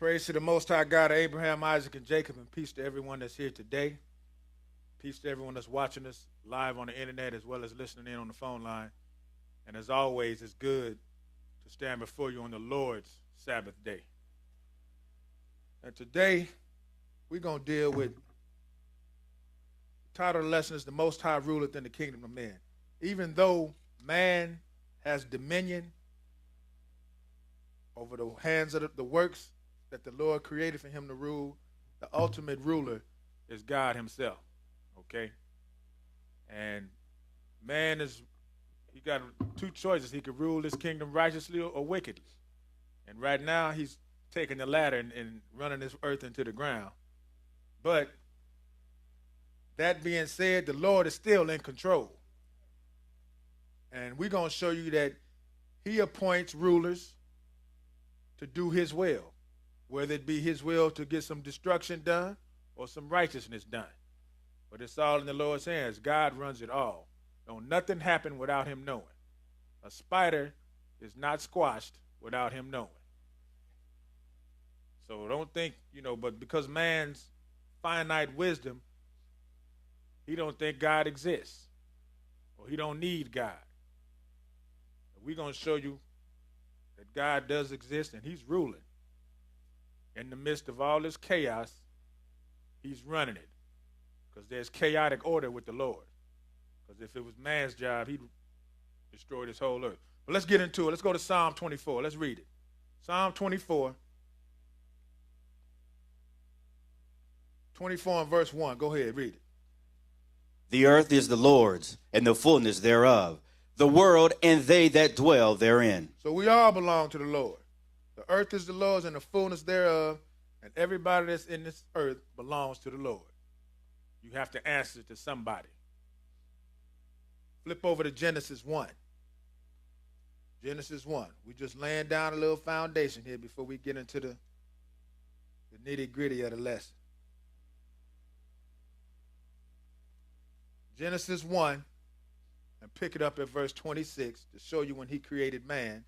Praise to the Most High God of Abraham, Isaac, and Jacob, and peace to everyone that's here today. Peace to everyone that's watching us live on the internet as well as listening in on the phone line. And as always, it's good to stand before you on the Lord's Sabbath day. And today, we're going to deal with, the title of the lesson is The Most High Ruleth in the Kingdom of Men. Even though man has dominion over the hands of the works that the Lord created for him to rule, the ultimate ruler is God himself, okay? And man he got two choices. He could rule this kingdom righteously or wickedly. And right now, he's taking the latter and running this earth into the ground. But that being said, the Lord is still in control. And we're going to show you that he appoints rulers to do his will, whether it be his will to get some destruction done or some righteousness done. But it's all in the Lord's hands. God runs it all. Don't nothing happen without him knowing. A spider is not squashed without him knowing. So don't think, but because man's finite wisdom, he don't think God exists or he don't need God. We're going to show you that God does exist and he's ruling. In the midst of all this chaos, he's running it because there's chaotic order with the Lord. Because if it was man's job, he'd destroy this whole earth. But let's get into it. Let's go to Psalm 24. Let's read it. Psalm 24. 24 and verse 1. Go ahead, read it. The earth is the Lord's, and the fullness thereof, the world and they that dwell therein. So we all belong to the Lord. The earth is the Lord's and the fullness thereof, and everybody that's in this earth belongs to the Lord. You have to answer to somebody. Flip over to Genesis 1. Genesis 1. We just laying down a little foundation here before we get into the nitty-gritty of the lesson. Genesis 1, and pick it up at verse 26 to show you when he created man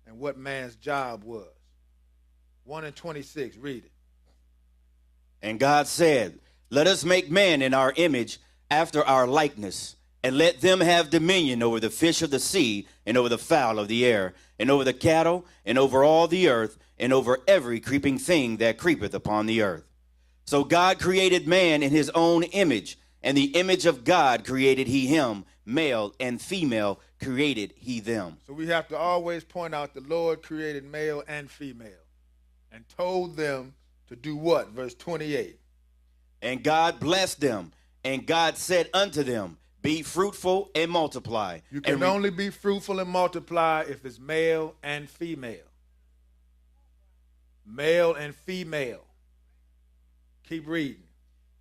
and what man's job was. 1 and 26, read it. And God said, let us make man in our image after our likeness, and let them have dominion over the fish of the sea, and over the fowl of the air, and over the cattle, and over all the earth, and over every creeping thing that creepeth upon the earth. So God created man in his own image, and the image of God created he him, male and female created he them. So we have to always point out the Lord created male and female and told them to do what? Verse 28. And God blessed them, and God said unto them, be fruitful and multiply. You can only be fruitful and multiply if it's male and female. Male and female. Keep reading.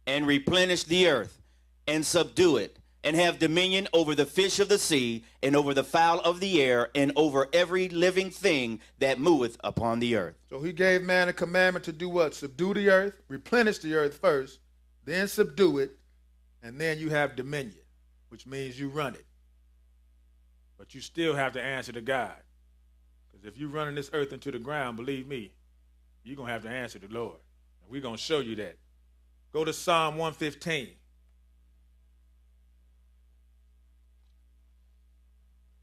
And replenish the earth, and subdue it, and have dominion over the fish of the sea, and over the fowl of the air, and over every living thing that moveth upon the earth. So he gave man a commandment to do what? Subdue the earth, replenish the earth first, then subdue it, and then you have dominion, which means you run it. But you still have to answer to God. Because if you're running this earth into the ground, believe me, you're going to have to answer to the Lord. And we're going to show you that. Go to Psalm 115.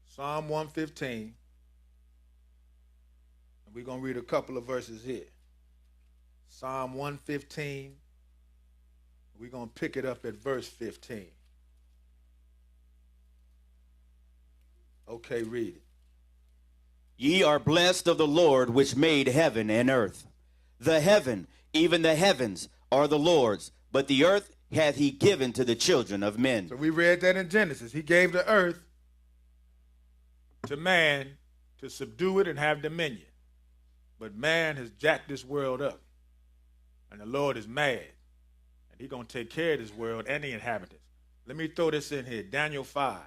Psalm 115. And we're going to read a couple of verses here. Psalm 115. We're going to pick it up at verse 15. Okay, read it. Ye are blessed of the Lord, which made heaven and earth. The heaven, even the heavens, are the Lord's, but the earth hath he given to the children of men. So we read that in Genesis. He gave the earth to man to subdue it and have dominion. But man has jacked this world up. And the Lord is mad. And he's going to take care of this world and the inhabitants. Let me throw this in here. Daniel 5.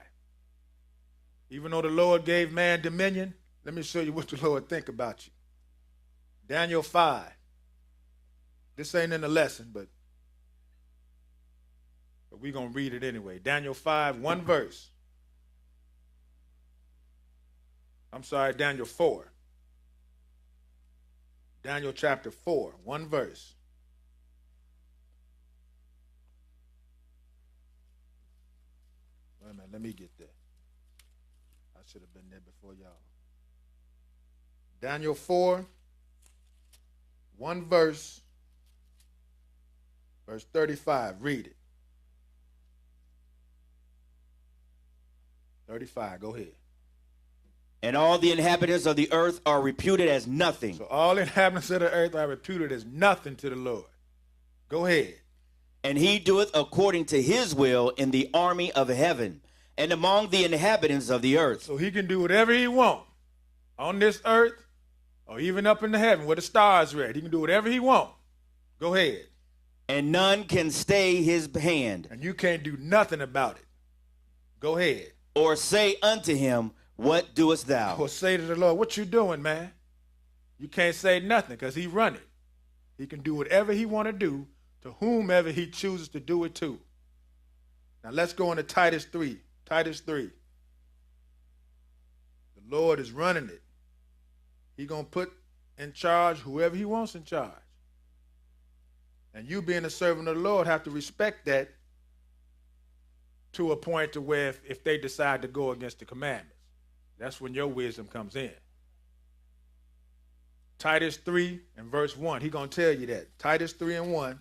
Even though the Lord gave man dominion, let me show you what the Lord think about you. Daniel 5. This ain't in the lesson, but we're going to read it anyway. Daniel 5, one verse. I'm sorry, Daniel 4. Daniel chapter 4, one verse. Wait a minute, let me get there. I should have been there before y'all. Daniel 4, one verse, verse 35. Read it. 35, go ahead. And all the inhabitants of the earth are reputed as nothing. So all the inhabitants of the earth are reputed as nothing to the Lord. Go ahead. And he doeth according to his will in the army of heaven and among the inhabitants of the earth. So he can do whatever he wants on this earth or even up in the heaven where the stars rest. He can do whatever he wants. Go ahead. And none can stay his hand. And you can't do nothing about it. Go ahead. Or say unto him, what doest thou? Or say to the Lord, what you doing, man? You can't say nothing because he run it. He can do whatever he want to do to whomever he chooses to do it to. Now let's go into Titus 3. Titus 3. The Lord is running it. He going to put in charge whoever he wants in charge. And you being a servant of the Lord have to respect that to a point to where if they decide to go against the commandments, that's when your wisdom comes in. Titus 3 and verse 1. He's going to tell you that. Titus 3 and 1.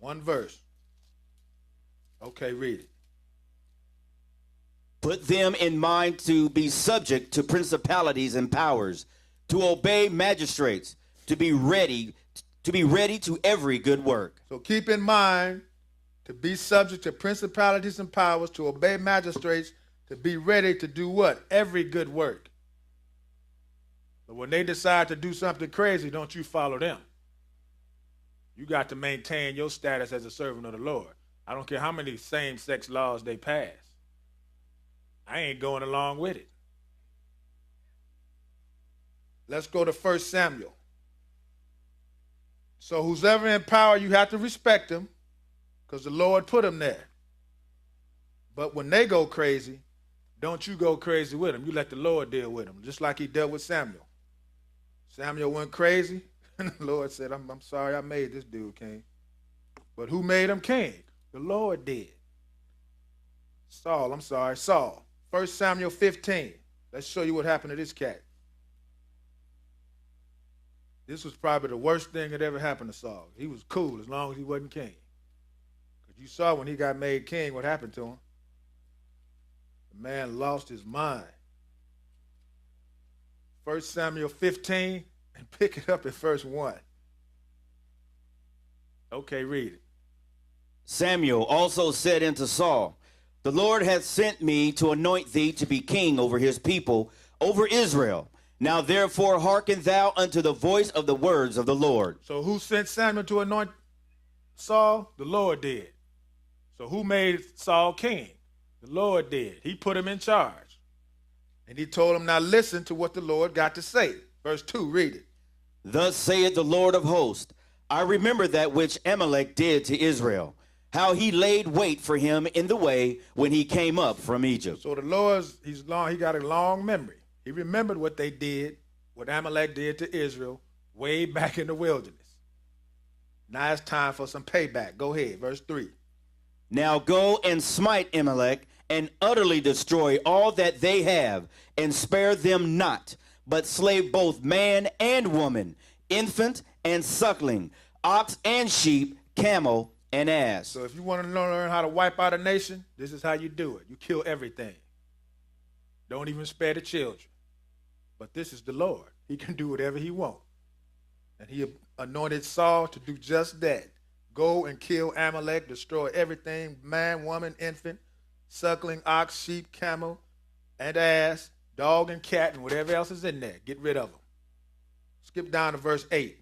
One verse. Okay, read it. Put them in mind to be subject to principalities and powers, to obey magistrates, to be ready to every good work. So keep in mind to be subject to principalities and powers, to obey magistrates, to be ready to do what? Every good work. But when they decide to do something crazy, don't you follow them. You got to maintain your status as a servant of the Lord. I don't care how many same-sex laws they pass. I ain't going along with it. Let's go to 1 Samuel. So who's ever in power, you have to respect them because the Lord put them there. But when they go crazy, don't you go crazy with them. You let the Lord deal with them, just like he dealt with Samuel. Samuel went crazy, and the Lord said, I'm sorry I made this dude king. But who made him king? The Lord did. Saul. 1 Samuel 15. Let's show you what happened to this cat. This was probably the worst thing that ever happened to Saul. He was cool as long as he wasn't king. Because you saw when he got made king what happened to him. The man lost his mind. 1 Samuel 15, and pick it up at verse 1. Okay, read it. Samuel also said unto Saul, the Lord hath sent me to anoint thee to be king over his people, over Israel. Now therefore hearken thou unto the voice of the words of the Lord. So who sent Samuel to anoint Saul? The Lord did. So who made Saul king? The Lord did. He put him in charge. And he told him, now listen to what the Lord got to say. Verse 2, read it. Thus saith the Lord of hosts, I remember that which Amalek did to Israel, how he laid wait for him in the way when he came up from Egypt. So the Lord, he got a long memory. He remembered what they did, what Amalek did to Israel way back in the wilderness. Now it's time for some payback. Go ahead, verse 3. Now go and smite Amalek and utterly destroy all that they have, and spare them not, but slay both man and woman, infant and suckling, ox and sheep, camel and ass. So if you want to learn how to wipe out a nation, this is how you do it. You kill everything. Don't even spare the children. But this is the Lord. He can do whatever he wants. And he anointed Saul to do just that. Go and kill Amalek, destroy everything, man, woman, infant, suckling, ox, sheep, camel, and ass, dog and cat, and whatever else is in there. Get rid of them. Skip down to verse 8.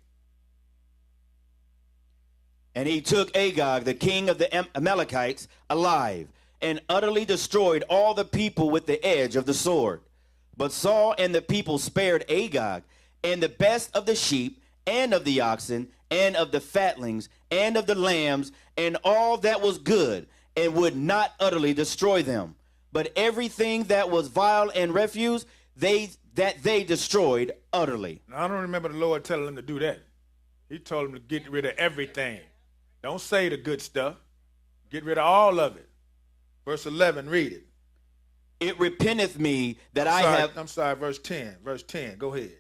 And he took Agag, the king of the Amalekites, alive, and utterly destroyed all the people with the edge of the sword. But Saul and the people spared Agag, and the best of the sheep, and of the oxen, and of the fatlings, and of the lambs, and all that was good, and would not utterly destroy them. But everything that was vile and refuse, they that they destroyed utterly. Now, I don't remember the Lord telling him to do that. He told him to get rid of everything. Don't say the good stuff. Get rid of all of it. Verse 11, read it. It repenteth me that I'm sorry, verse 10. Verse 10, go ahead.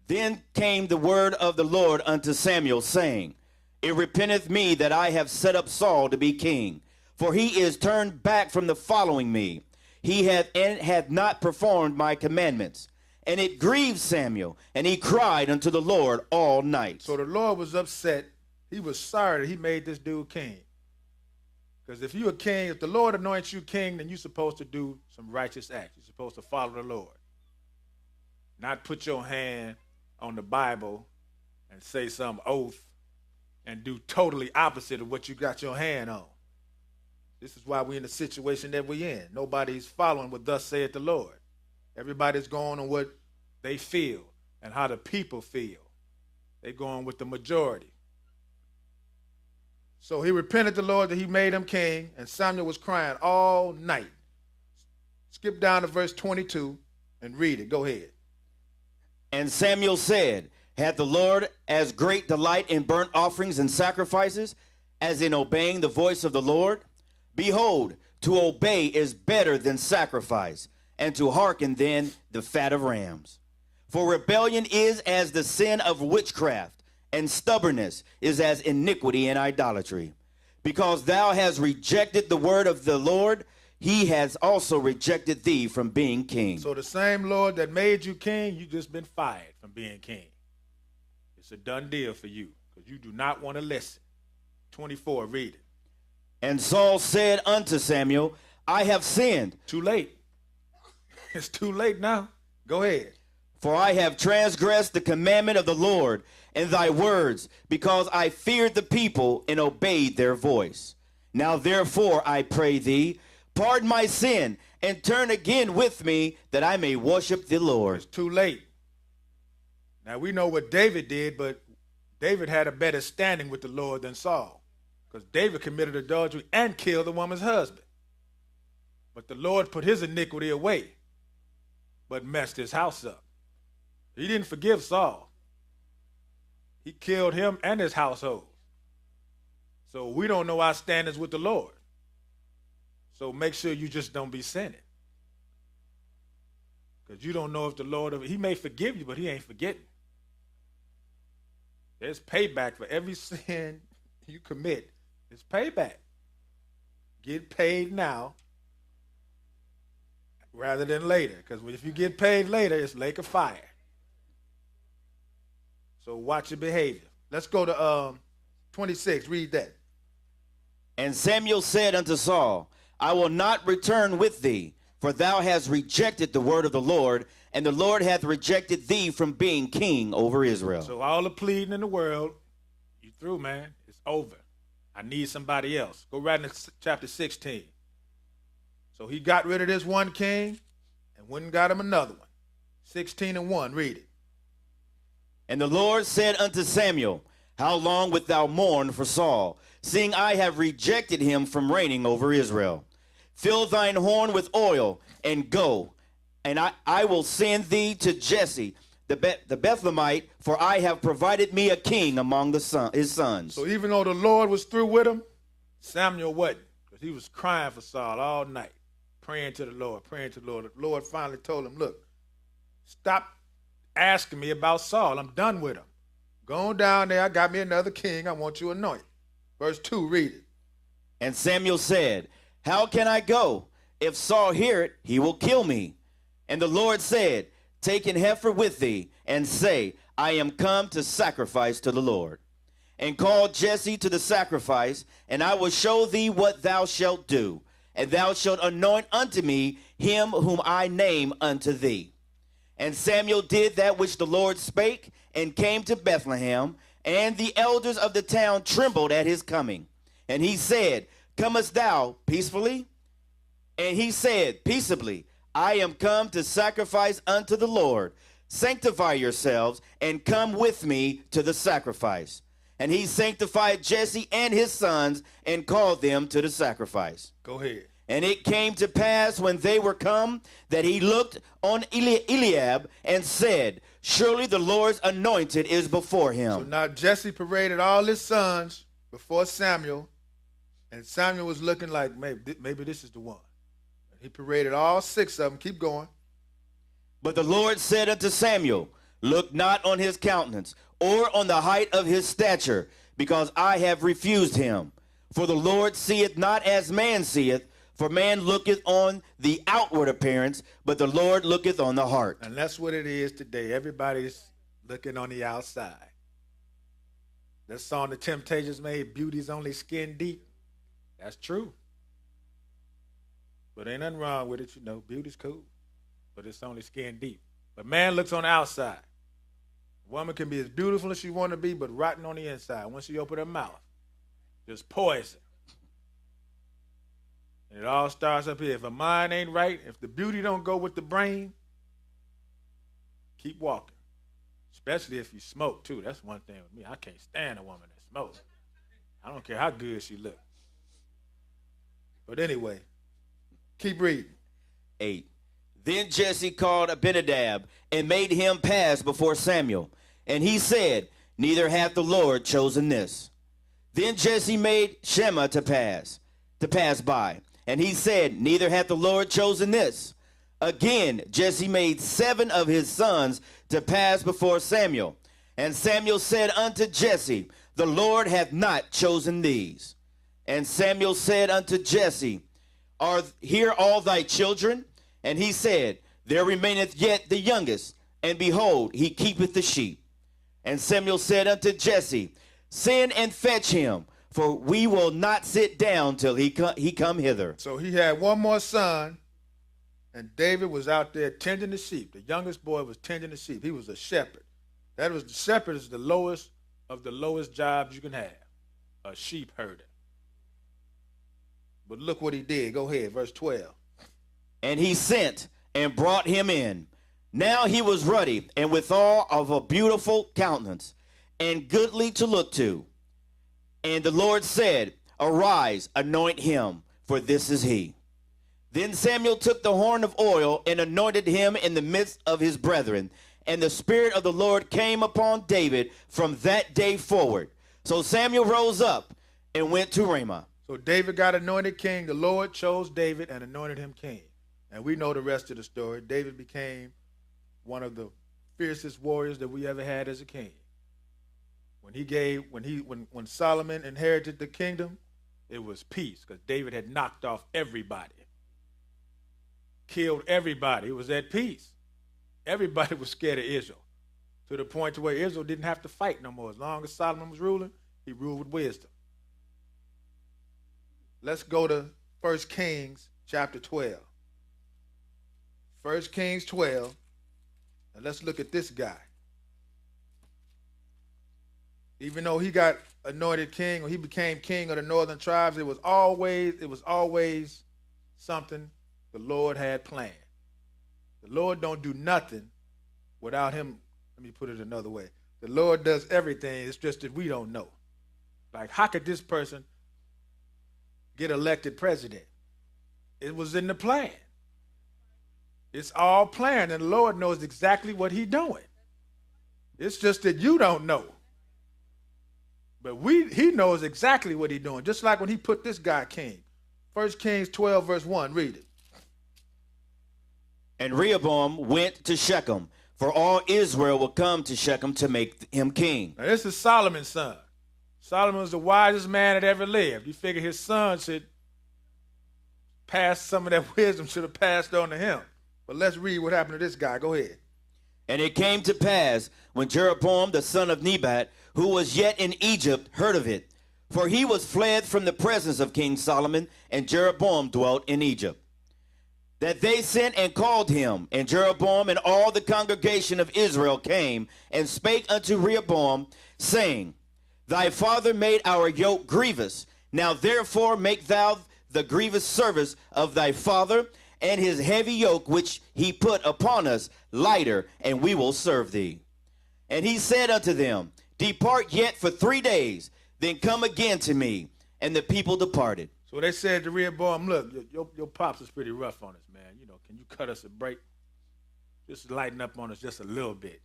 Then came the word of the Lord unto Samuel, saying, It repenteth me that I have set up Saul to be king, for he is turned back from the following me. He hath not performed my commandments. And it grieved Samuel, and he cried unto the Lord all night. So the Lord was upset. He was sorry that he made this dude king. Because if you're a king, if the Lord anoints you king, then you're supposed to do some righteous acts. You're supposed to follow the Lord. Not put your hand on the Bible and say some oath and do totally opposite of what you got your hand on. This is why we're in the situation that we're in. Nobody's following what thus saith the Lord. Everybody's going on what they feel and how the people feel. They're going with the majority. So he repented the Lord that he made him king, and Samuel was crying all night. Skip down to verse 22 and read it. Go ahead. And Samuel said, Hath the Lord as great delight in burnt offerings and sacrifices as in obeying the voice of the Lord? Behold, to obey is better than sacrifice, and to hearken than the fat of rams. For rebellion is as the sin of witchcraft, and stubbornness is as iniquity and idolatry. Because thou hast rejected the word of the Lord, he has also rejected thee from being king. So the same Lord that made you king, you just been fired from being king. It's a done deal for you, because you do not want to listen. 24, read it. And Saul said unto Samuel, I have sinned. Too late. It's too late now. Go ahead. For I have transgressed the commandment of the Lord and thy words, because I feared the people and obeyed their voice. Now therefore, I pray thee, pardon my sin, and turn again with me, that I may worship the Lord. It's too late. Now we know what David did, but David had a better standing with the Lord than Saul, because David committed adultery and killed the woman's husband. But the Lord put his iniquity away, but messed his house up. He didn't forgive Saul. He killed him and his household. So we don't know our standards with the Lord. So make sure you just don't be sinning. Because you don't know if the Lord, he may forgive you, but he ain't forgetting. There's payback for every sin you commit. It's payback. Get paid now rather than later. Because if you get paid later, it's lake of fire. So watch your behavior. Let's go to 26. Read that. And Samuel said unto Saul, I will not return with thee, for thou hast rejected the word of the Lord, and the Lord hath rejected thee from being king over Israel. So all the pleading in the world, you through, man. It's over. I need somebody else. Go right into chapter 16. So he got rid of this one king and went and got him another one. 16:1, read it. And the Lord said unto Samuel, How long wilt thou mourn for Saul, seeing I have rejected him from reigning over Israel? Fill thine horn with oil, and go, and I will send thee to Jesse the Bethlehemite, for I have provided me a king among his sons. So even though the Lord was through with him, Samuel wasn't, because he was crying for Saul all night, praying to the Lord, praying to the Lord. The Lord finally told him, look, stop asking me about Saul. I'm done with him. Go on down there. I got me another king. I want you anointed. Verse 2, read it. And Samuel said, How can I go? If Saul hear it, he will kill me. And the Lord said, Take an heifer with thee, and say, I am come to sacrifice to the Lord. And call Jesse to the sacrifice, and I will show thee what thou shalt do. And thou shalt anoint unto me him whom I name unto thee. And Samuel did that which the Lord spake, and came to Bethlehem, and the elders of the town trembled at his coming. And he said, Comest thou peacefully? And he said, Peaceably, I am come to sacrifice unto the Lord. Sanctify yourselves, and come with me to the sacrifice. And he sanctified Jesse and his sons, and called them to the sacrifice. Go ahead. And it came to pass when they were come that he looked on Eliab and said, surely the Lord's anointed is before him. So now Jesse paraded all his sons before Samuel, and Samuel was looking like, maybe this is the one. And he paraded all 6 of them. Keep going. But the Lord said unto Samuel, look not on his countenance, or on the height of his stature, because I have refused him. For the Lord seeth not as man seeth, for man looketh on the outward appearance, but the Lord looketh on the heart. And that's what it is today. Everybody's looking on the outside. That song the Temptations made, beauty's only skin deep. That's true. But ain't nothing wrong with it, you know. Beauty's cool, but it's only skin deep. But man looks on the outside. A woman can be as beautiful as she want to be, but rotten on the inside. Once she open her mouth, just poison. And it all starts up here. If a mind ain't right, if the beauty don't go with the brain, keep walking. Especially if you smoke, too. That's one thing with me. I can't stand a woman that smokes. I don't care how good she looks. But anyway, keep reading. 8. Then Jesse called Abinadab and made him pass before Samuel. And he said, neither hath the Lord chosen this. Then Jesse made Shema to pass by. And he said, neither hath the Lord chosen this. Again, Jesse made 7 of his sons to pass before Samuel. And Samuel said unto Jesse, the Lord hath not chosen these. And Samuel said unto Jesse, are here all thy children? And he said, there remaineth yet the youngest, and behold, he keepeth the sheep. And Samuel said unto Jesse, send and fetch him, for we will not sit down till he come hither. So he had one more son, and David was out there tending the sheep. The youngest boy was tending the sheep. He was a shepherd. The shepherd is the lowest of the lowest jobs you can have, a sheep herder. But look what he did. Go ahead, verse 12. And he sent and brought him in. Now he was ruddy, and withal of a beautiful countenance, and goodly to look to. And the Lord said, arise, anoint him, for this is he. Then Samuel took the horn of oil and anointed him in the midst of his brethren. And the Spirit of the Lord came upon David from that day forward. So Samuel rose up and went to Ramah. So David got anointed king. The Lord chose David and anointed him king. And we know the rest of the story. David became one of the fiercest warriors that we ever had as a king. When Solomon inherited the kingdom, it was peace, because David had knocked off everybody, killed everybody. It was at peace. Everybody was scared of Israel, to the point to where Israel didn't have to fight no more. As long as Solomon was ruling, he ruled with wisdom. Let's go to 1 Kings chapter 12. 1 Kings 12, and let's look at this guy. Even though he got anointed king, or he became king of the northern tribes, it was always something the Lord had planned. The Lord don't do nothing without him. Let me put it another way. The Lord does everything. It's just that we don't know. Like, how could this person get elected president? It was in the plan. It's all planned, and the Lord knows exactly what he's doing. It's just that you don't know. But he knows exactly what he's doing, just like when he put this guy king. 1 Kings 12, verse 1, read it. And Rehoboam went to Shechem, for all Israel will come to Shechem to make him king. Now, this is Solomon's son. Solomon was the wisest man that ever lived. You figure his son should pass some of that wisdom, should have passed on to him. But let's read what happened to this guy. Go ahead. And it came to pass, when Jeroboam the son of Nebat, who was yet in Egypt, heard of it, for he was fled from the presence of King Solomon, and Jeroboam dwelt in Egypt, that they sent and called him. And Jeroboam and all the congregation of Israel came and spake unto Rehoboam, saying, thy father made our yoke grievous. Now therefore make thou the grievous service of thy father, and his heavy yoke which he put upon us lighter, and we will serve thee. And he said unto them, depart yet for 3 days, then come again to me. And the people departed. So they said to Rehoboam, look, your pops is pretty rough on us, man. You know, can you cut us a break? Just lighten up on us just a little bit.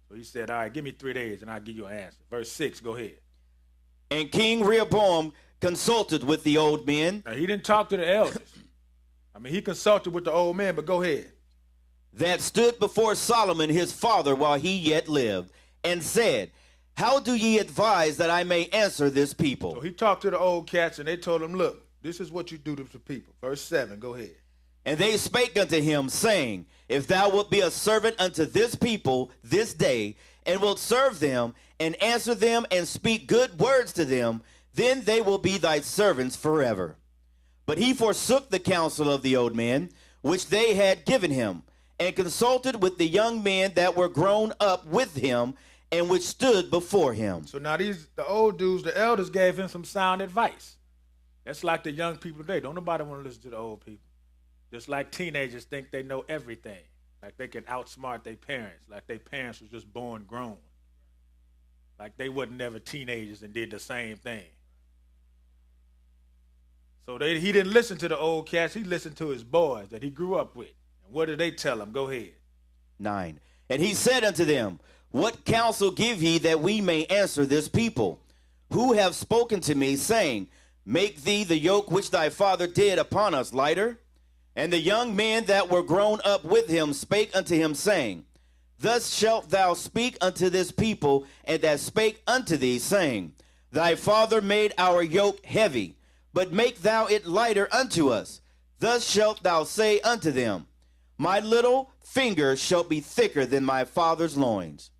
So he said, all right, give me 3 days and I'll give you an answer. Verse 6, go ahead. And King Rehoboam consulted with the old men. Now, he didn't talk to the elders. I mean, he consulted with the old men, but go ahead. That stood before Solomon his father while he yet lived, and said, how do ye advise that I may answer this people? So he talked to the old cats, and they told him, look, this is what you do to the people. Verse 7, go ahead. And they spake unto him, saying, if thou wilt be a servant unto this people this day, and wilt serve them, and answer them, and speak good words to them, then they will be thy servants forever. But he forsook the counsel of the old men, which they had given him, and consulted with the young men that were grown up with him, and which stood before him. So now the old dudes, the elders gave him some sound advice. That's like the young people today. Don't nobody want to listen to the old people. Just like teenagers think they know everything. Like they can outsmart their parents. Like their parents was just born grown. Like they wasn't never teenagers and did the same thing. So he didn't listen to the old cats. He listened to his boys that he grew up with. And what did they tell him? Go ahead. 9. And he said unto them, what counsel give ye that we may answer this people, who have spoken to me, saying, make thee the yoke which thy father did upon us lighter? And the young men that were grown up with him spake unto him, saying, thus shalt thou speak unto this people, and that spake unto thee, saying, thy father made our yoke heavy, but make thou it lighter unto us. Thus shalt thou say unto them, my little finger shall be thicker than my father's loins.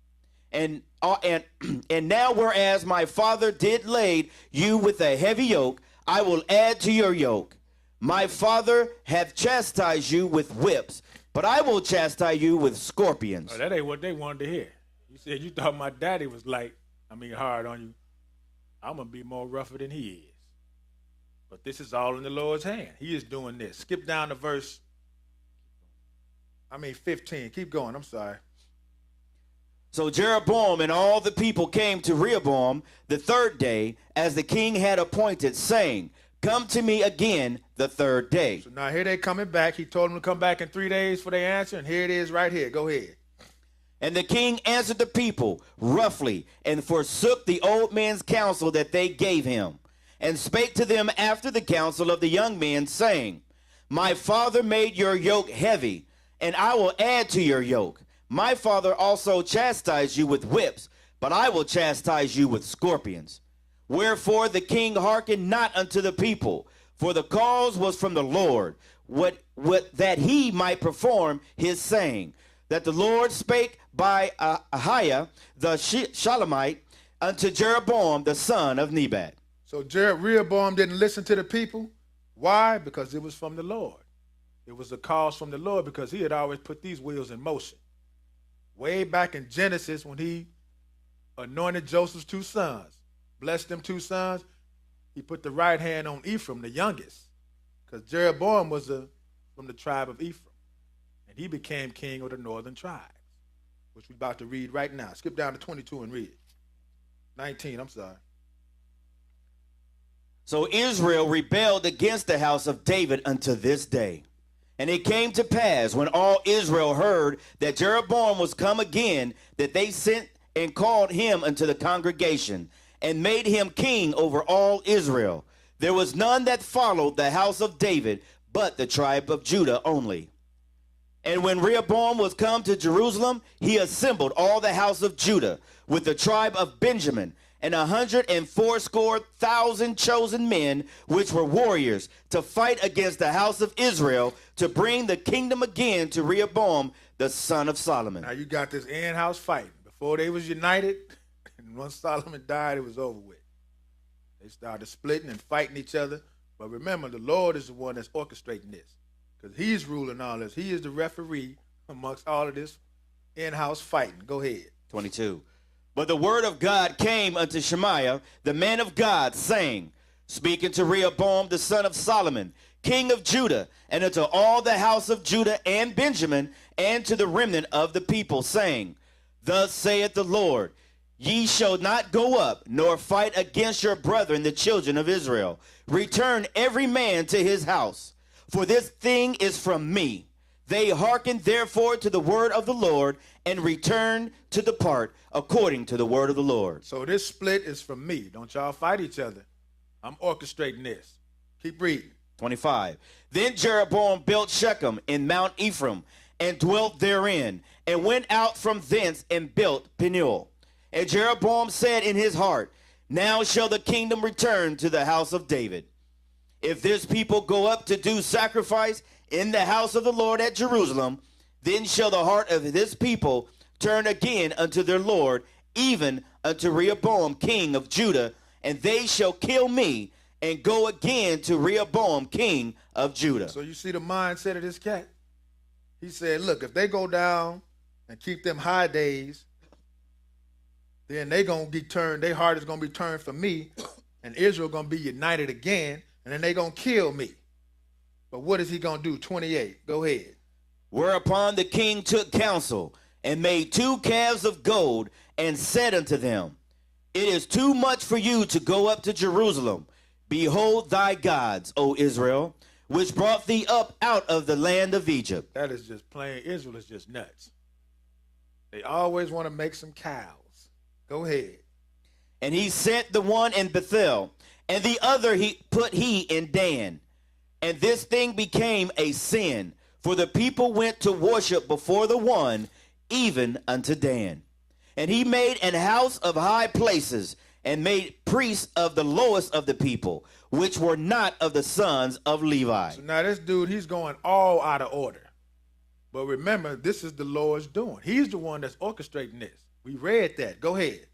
And now whereas my father did lay you with a heavy yoke, I will add to your yoke. My father hath chastised you with whips, but I will chastise you with scorpions. Oh, that ain't what they wanted to hear. You said you thought my daddy was hard on you. I'm going to be more rougher than he is. But this is all in the Lord's hand. He is doing this. Skip down to verse 15. Keep going. I'm sorry. So Jeroboam and all the people came to Rehoboam the 3rd day, as the king had appointed, saying, come to me again the 3rd day. So now here they coming back. He told them to come back in 3 days for their answer, and here it is right here. Go ahead. And the king answered the people roughly, and forsook the old men's counsel that they gave him, and spake to them after the counsel of the young men, saying, my father made your yoke heavy, and I will add to your yoke. My father also chastised you with whips, but I will chastise you with scorpions. Wherefore the king hearkened not unto the people, for the cause was from the Lord, what that he might perform his saying, that the Lord spake by Ahiah the Shalomite unto Jeroboam the son of Nebat. So Rehoboam didn't listen to the people. Why? Because it was from the Lord. It was a cause from the Lord because he had always put these wheels in motion. Way back in Genesis, when he anointed Joseph's 2 sons, blessed them 2 sons, he put the right hand on Ephraim, the youngest, because Jeroboam was from the tribe of Ephraim, and he became king of the northern tribes, which we're about to read right now. Skip down to 22 and read it. 19, I'm sorry. So Israel rebelled against the house of David unto this day. And it came to pass, when all Israel heard that Jeroboam was come again, that they sent and called him unto the congregation, and made him king over all Israel. There was none that followed the house of David, but the tribe of Judah only. And when Rehoboam was come to Jerusalem, he assembled all the house of Judah, with the tribe of Benjamin, and 180,000 chosen men, which were warriors, to fight against the house of Israel, to bring the kingdom again to Rehoboam, the son of Solomon. Now you got this in-house fighting. Before they was united, and once Solomon died, it was over with. They started splitting and fighting each other. But remember, the Lord is the one that's orchestrating this, because he's ruling all this. He is the referee amongst all of this in-house fighting. Go ahead. 22. But the word of God came unto Shemaiah, the man of God, saying, speaking to Rehoboam, the son of Solomon, king of Judah, and unto all the house of Judah and Benjamin, and to the remnant of the people, saying, thus saith the Lord, Ye shall not go up, nor fight against your brethren, the children of Israel. Return every man to his house, for this thing is from me. They hearkened therefore to the word of the Lord, and returned to depart according to the word of the Lord. So this split is from me. Don't y'all fight each other. I'm orchestrating this. Keep reading. 25. Then Jeroboam built Shechem in Mount Ephraim, and dwelt therein, and went out from thence and built Peniel. And Jeroboam said in his heart, Now shall the kingdom return to the house of David. If this people go up to do sacrifice in the house of the Lord at Jerusalem, then shall the heart of this people turn again unto their Lord, even unto Rehoboam king of Judah, and they shall kill me, and go again to Rehoboam king of Judah. So you see the mindset of this cat? He said, look, if they go down and keep them high days, then they gonna be turned, their heart is gonna be turned for me, and Israel gonna be united again, and then they gonna kill me. But what is he gonna do? 28. Go ahead. Whereupon the king took counsel, and made 2 calves of gold, and said unto them, It is too much for you to go up to Jerusalem. Behold thy gods, O Israel, which brought thee up out of the land of Egypt. That is just plain, Israel is just nuts. They always want to make some cows. Go ahead. And he sent the one in Bethel, and the other he put in Dan. And this thing became a sin, for the people went to worship before the one, even unto Dan. And he made an house of high places, and made priests of the lowest of the people, which were not of the sons of Levi. So now this dude, he's going all out of order. But remember, this is the Lord's doing. He's the one that's orchestrating this. We read that. Go ahead.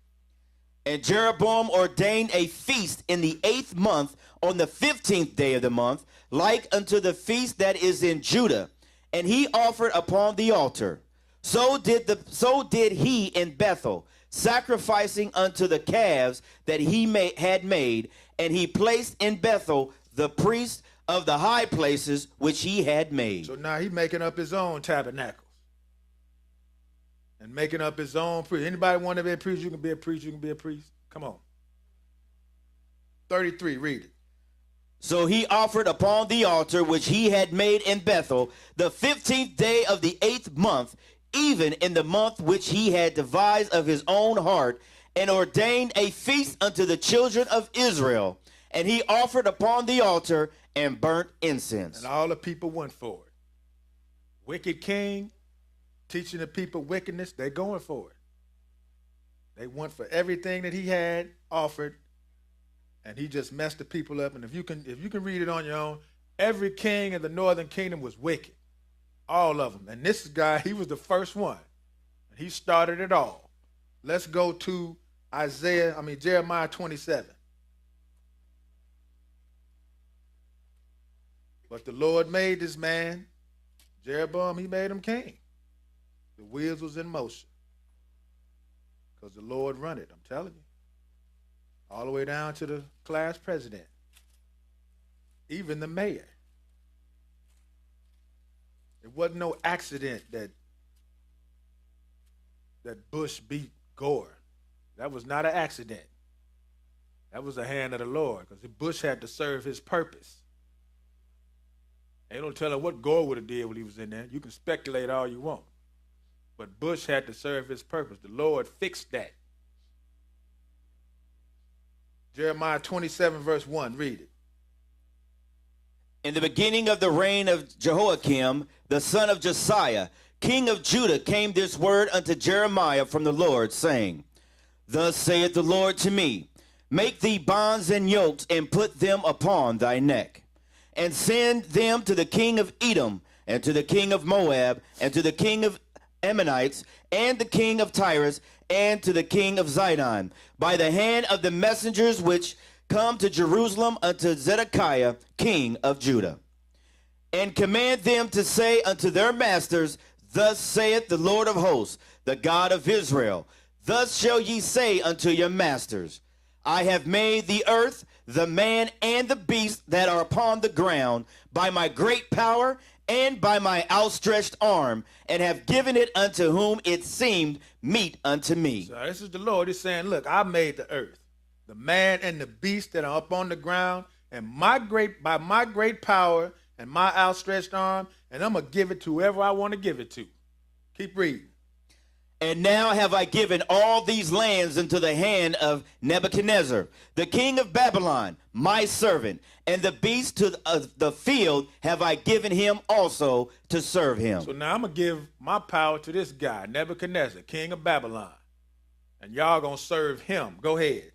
And Jeroboam ordained a feast in the 8th month, on the 15th day of the month, like unto the feast that is in Judah. And he offered upon the altar. So did he in Bethel, sacrificing unto the calves that he had made. And he placed in Bethel the priests of the high places which he had made. So now he's making up his own tabernacles. And making up his own priest. Anybody want to be a priest? You can be a priest. You can be a priest. Come on. 33, read it. So he offered upon the altar which he had made in Bethel the 15th day of the 8th month, even in the month which he had devised of his own heart, and ordained a feast unto the children of Israel. And he offered upon the altar and burnt incense. And all the people went for it. Wicked king, teaching the people wickedness, they're going for it. They went for everything that he had offered, and he just messed the people up. And if you can read it on your own, every king in the northern kingdom was wicked. All of them. And this guy, he was the first one. And he started it all. Let's go to Jeremiah 27. But the Lord made this man, Jeroboam, he made him king. The wheels was in motion. Because the Lord run it, I'm telling you. All the way down to the class president. Even the mayor. It wasn't no accident that Bush beat Gore. That was not an accident. That was the hand of the Lord, because Bush had to serve his purpose. Ain't no telling what Gore would have did when he was in there. You can speculate all you want. But Bush had to serve his purpose. The Lord fixed that. Jeremiah 27, verse 1. Read it. In the beginning of the reign of Jehoiakim, the son of Josiah, king of Judah, came this word unto Jeremiah from the Lord, saying, Thus saith the Lord to me, Make thee bonds and yokes, and put them upon thy neck, and send them to the king of Edom, and to the king of Moab, and to the king of Ammonites, and the king of Tyrus, and to the king of Zidon, by the hand of the messengers which come to Jerusalem unto Zedekiah, king of Judah. And command them to say unto their masters, Thus saith the Lord of hosts, the God of Israel, Thus shall ye say unto your masters, I have made the earth, the man, and the beast that are upon the ground, by my great power and by my outstretched arm, and have given it unto whom it seemed meet unto me. So this is the Lord. He's saying, look, I made the earth, the man and the beast that are up on the ground, and by my great power and my outstretched arm, and I'm going to give it to whoever I want to give it to. Keep reading. And now have I given all these lands into the hand of Nebuchadnezzar, the king of Babylon, my servant, and the beasts of the field have I given him also to serve him. So now I'm going to give my power to this guy, Nebuchadnezzar, king of Babylon. And y'all going to serve him. Go ahead.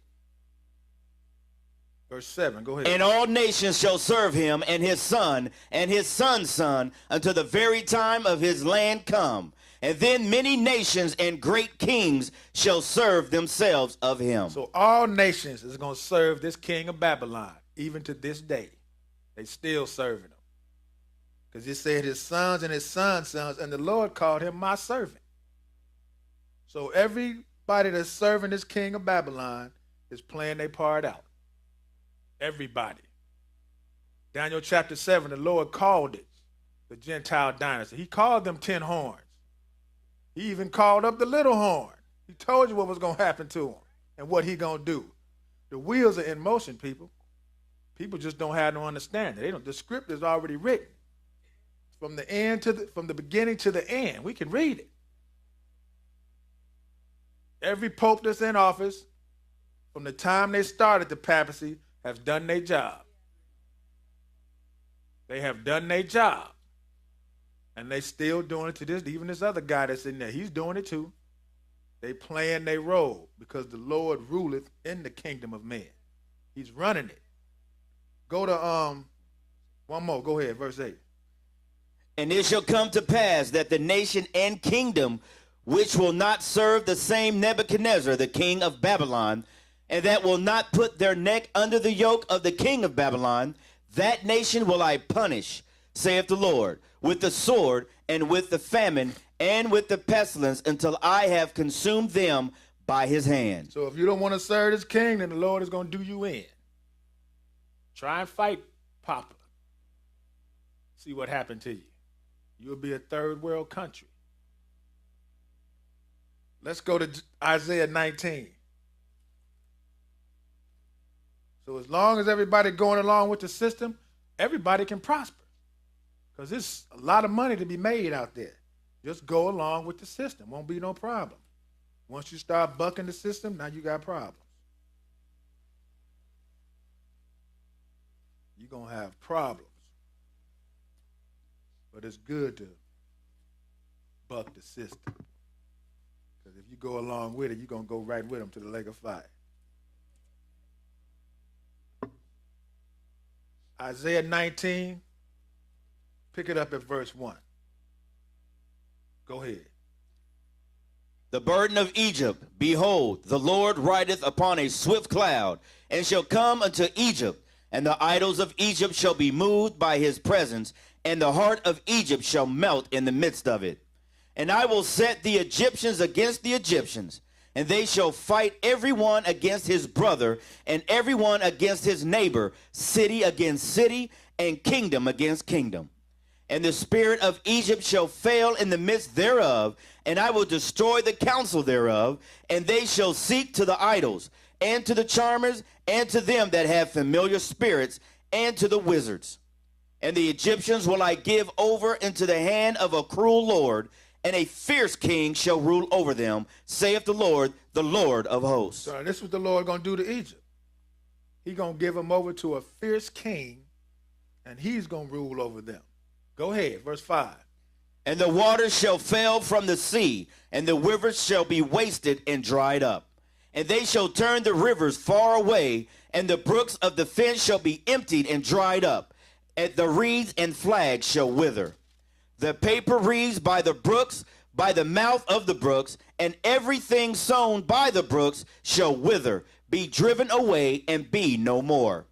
Verse 7, go ahead. And all nations shall serve him, and his son, and his son's son, until the very time of his land come. And then many nations and great kings shall serve themselves of him. So all nations is going to serve this king of Babylon, even to this day. They still serving him. Because he said his sons and his sons' sons, and the Lord called him my servant. So everybody that's serving this king of Babylon is playing their part out. Everybody. Daniel chapter 7, the Lord called it the Gentile dynasty. He called them 10 horns. He even called up the little horn. He told you what was going to happen to him and what he going to do. The wheels are in motion, people. People just don't have no understanding. They don't. The script is already written from the beginning to the end. We can read it. Every pope that's in office, from the time they started the papacy, has done their job. They have done their job. And they still doing it to this. Even this other guy that's in there, he's doing it too. They playing their role because the Lord ruleth in the kingdom of men. He's running it. Go to one more. Go ahead, verse 8. And it shall come to pass that the nation and kingdom which will not serve the same Nebuchadnezzar, the king of Babylon, and that will not put their neck under the yoke of the king of Babylon, that nation will I punish, saith the Lord, with the sword and with the famine and with the pestilence, until I have consumed them by his hand. So if you don't want to serve this king, then the Lord is going to do you in. Try and fight Papa. See what happened to you. You'll be a third world country. Let's go to Isaiah 19. So as long as everybody going along with the system, everybody can prosper. Because there's a lot of money to be made out there. Just go along with the system. Won't be no problem. Once you start bucking the system, now you got problems. You're going to have problems. But it's good to buck the system. Because if you go along with it, you're going to go right with them to the lake of fire. Isaiah 19. Pick it up at verse 1. Go ahead. The burden of Egypt, behold, the Lord rideth upon a swift cloud, and shall come unto Egypt, and the idols of Egypt shall be moved by his presence, and the heart of Egypt shall melt in the midst of it. And I will set the Egyptians against the Egyptians, and they shall fight every one against his brother, and every one against his neighbor, city against city, and kingdom against kingdom. And the spirit of Egypt shall fail in the midst thereof, and I will destroy the counsel thereof, and they shall seek to the idols, and to the charmers, and to them that have familiar spirits, and to the wizards. And the Egyptians will I give over into the hand of a cruel lord, and a fierce king shall rule over them, saith the Lord of hosts. So this is what the Lord going to do to Egypt. He's going to give them over to a fierce king, and he's going to rule over them. Go ahead, verse 5. And the waters shall fail from the sea, and the rivers shall be wasted and dried up. And they shall turn the rivers far away, and the brooks of the fence shall be emptied and dried up, and the reeds and flags shall wither. The paper reeds by the brooks, by the mouth of the brooks, and everything sown by the brooks shall wither, be driven away, and be no more.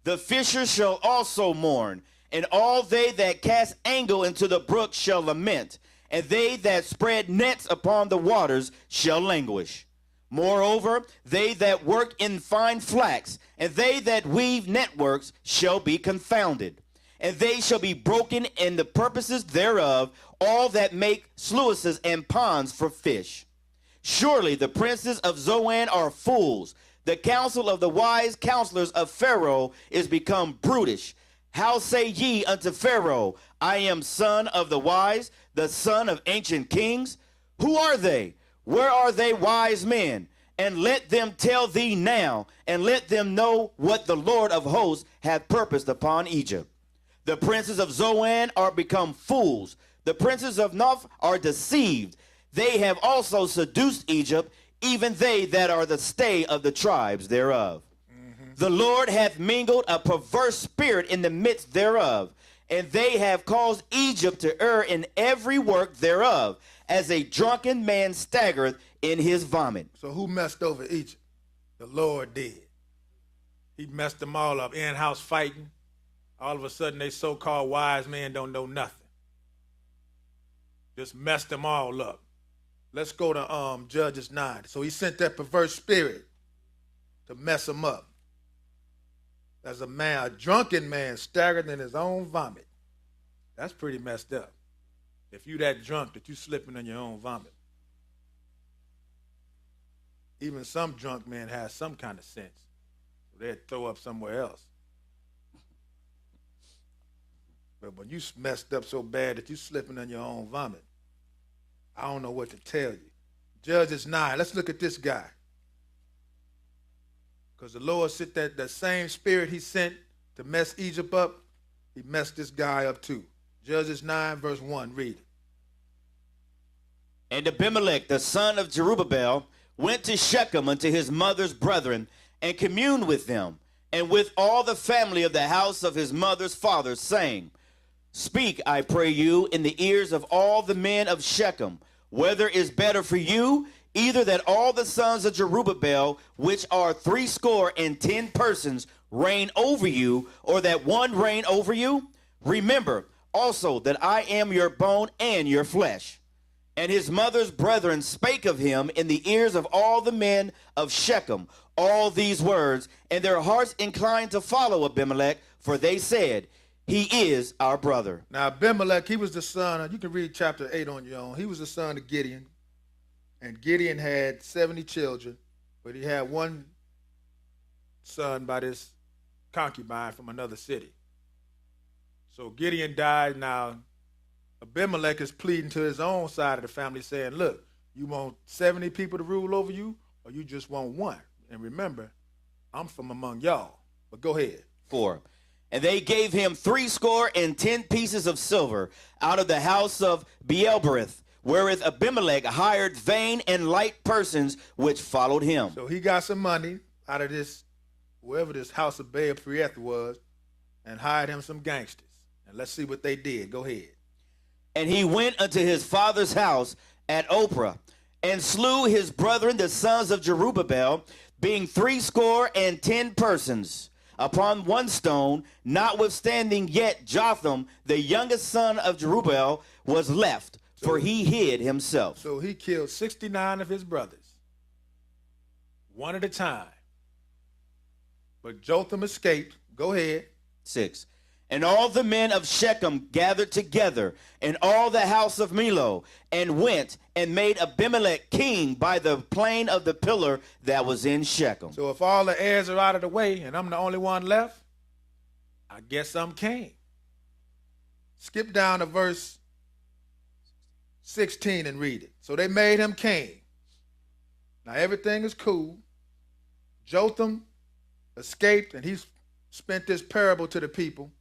The fishers shall also mourn, and all they that cast angle into the brook shall lament, and they that spread nets upon the waters shall languish. Moreover, they that work in fine flax, and they that weave networks shall be confounded. and they shall be broken in the purposes thereof, all that make sluices and ponds for fish. Surely the princes of Zoan are fools. The counsel of the wise counselors of Pharaoh is become brutish. How say ye unto Pharaoh, I am son of the wise, the son of ancient kings? Who are they? Where are they wise men? And let them tell thee now, and let them know what the Lord of hosts hath purposed upon Egypt. The princes of Zoan are become fools. The princes of Noph are deceived. They have also seduced Egypt, even they that are the stay of the tribes thereof. The Lord hath mingled a perverse spirit in the midst thereof, and they have caused Egypt to err in every work thereof, as a drunken man staggereth in his vomit. So who messed over Egypt? The Lord did. He messed them all up. In-house fighting. All of a sudden, they so-called wise men don't know nothing. Just messed them all up. Let's go to Judges 9. So he sent that perverse spirit to mess them up. As a man, a drunken man, staggered in his own vomit. That's pretty messed up. If you that drunk that you slipping in your own vomit. Even some drunk men have some kind of sense. So they'd throw up somewhere else. But when you messed up so bad that you slipping in your own vomit, I don't know what to tell you. Judges 9. Let's look at this guy. Because the Lord sent that same spirit he sent to mess Egypt up, he messed this guy up too. Judges 9, verse 1. Read it. And Abimelech, the son of Jerubbaal, went to Shechem unto his mother's brethren, and communed with them, and with all the family of the house of his mother's father, saying, Speak, I pray you, in the ears of all the men of Shechem, whether is better for you, either that all the sons of Jerubbaal, which are 70 persons, reign over you, or that one reign over you? Remember also that I am your bone and your flesh. And his mother's brethren spake of him in the ears of all the men of Shechem all these words, and their hearts inclined to follow Abimelech, for they said, He is our brother. Now Abimelech, he was the son of, you can read chapter 8 on your own. He was the son of Gideon. And Gideon had 70 children, but he had one son by this concubine from another city. So Gideon died. Now Abimelech is pleading to his own side of the family, saying, look, you want 70 people to rule over you, or you just want one? And remember, I'm from among y'all. But go ahead. 4. And they gave him 70 pieces of silver out of the house of Beelberith, wherewith Abimelech hired vain and light persons which followed him. So he got some money out of this, wherever this house of Beelberith was, and hired him some gangsters. And let's see what they did. Go ahead. And he went unto his father's house at Oprah, and slew his brethren, the sons of Jerubbaal, being 70 persons, upon one stone, notwithstanding yet Jotham, the youngest son of Jerubbaal, was left, for he hid himself. So he killed 69 of his brothers, one at a time. But Jotham escaped. Go ahead. 6. And all the men of Shechem gathered together, and all the house of Milo, and went and made Abimelech king by the plain of the pillar that was in Shechem. So if all the heirs are out of the way and I'm the only one left, I guess I'm king. Skip down to verse 16 and read it. So they made him king. Now everything is cool. Jotham escaped, and he spent this parable to the people,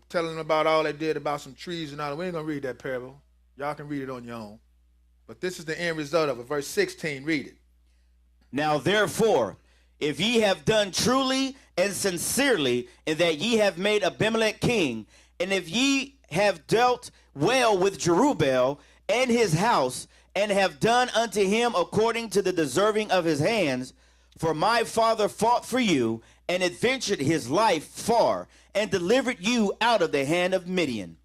telling them about all they did about some trees and all. We ain't going to read that parable. Y'all can read it on your own. But this is the end result of it. Verse 16, read it. Now therefore, if ye have done truly and sincerely, in that ye have made Abimelech king, and if ye have dealt well with Jerubbaal and his house, and have done unto him according to the deserving of his hands, for my father fought for you, and adventured his life far, and delivered you out of the hand of Midian.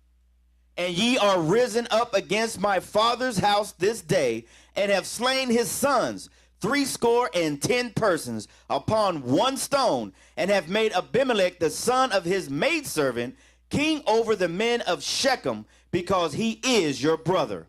And ye are risen up against my father's house this day, and have slain his sons, 60 persons upon one stone, and have made Abimelech the son of his maidservant king over the men of Shechem, because he is your brother.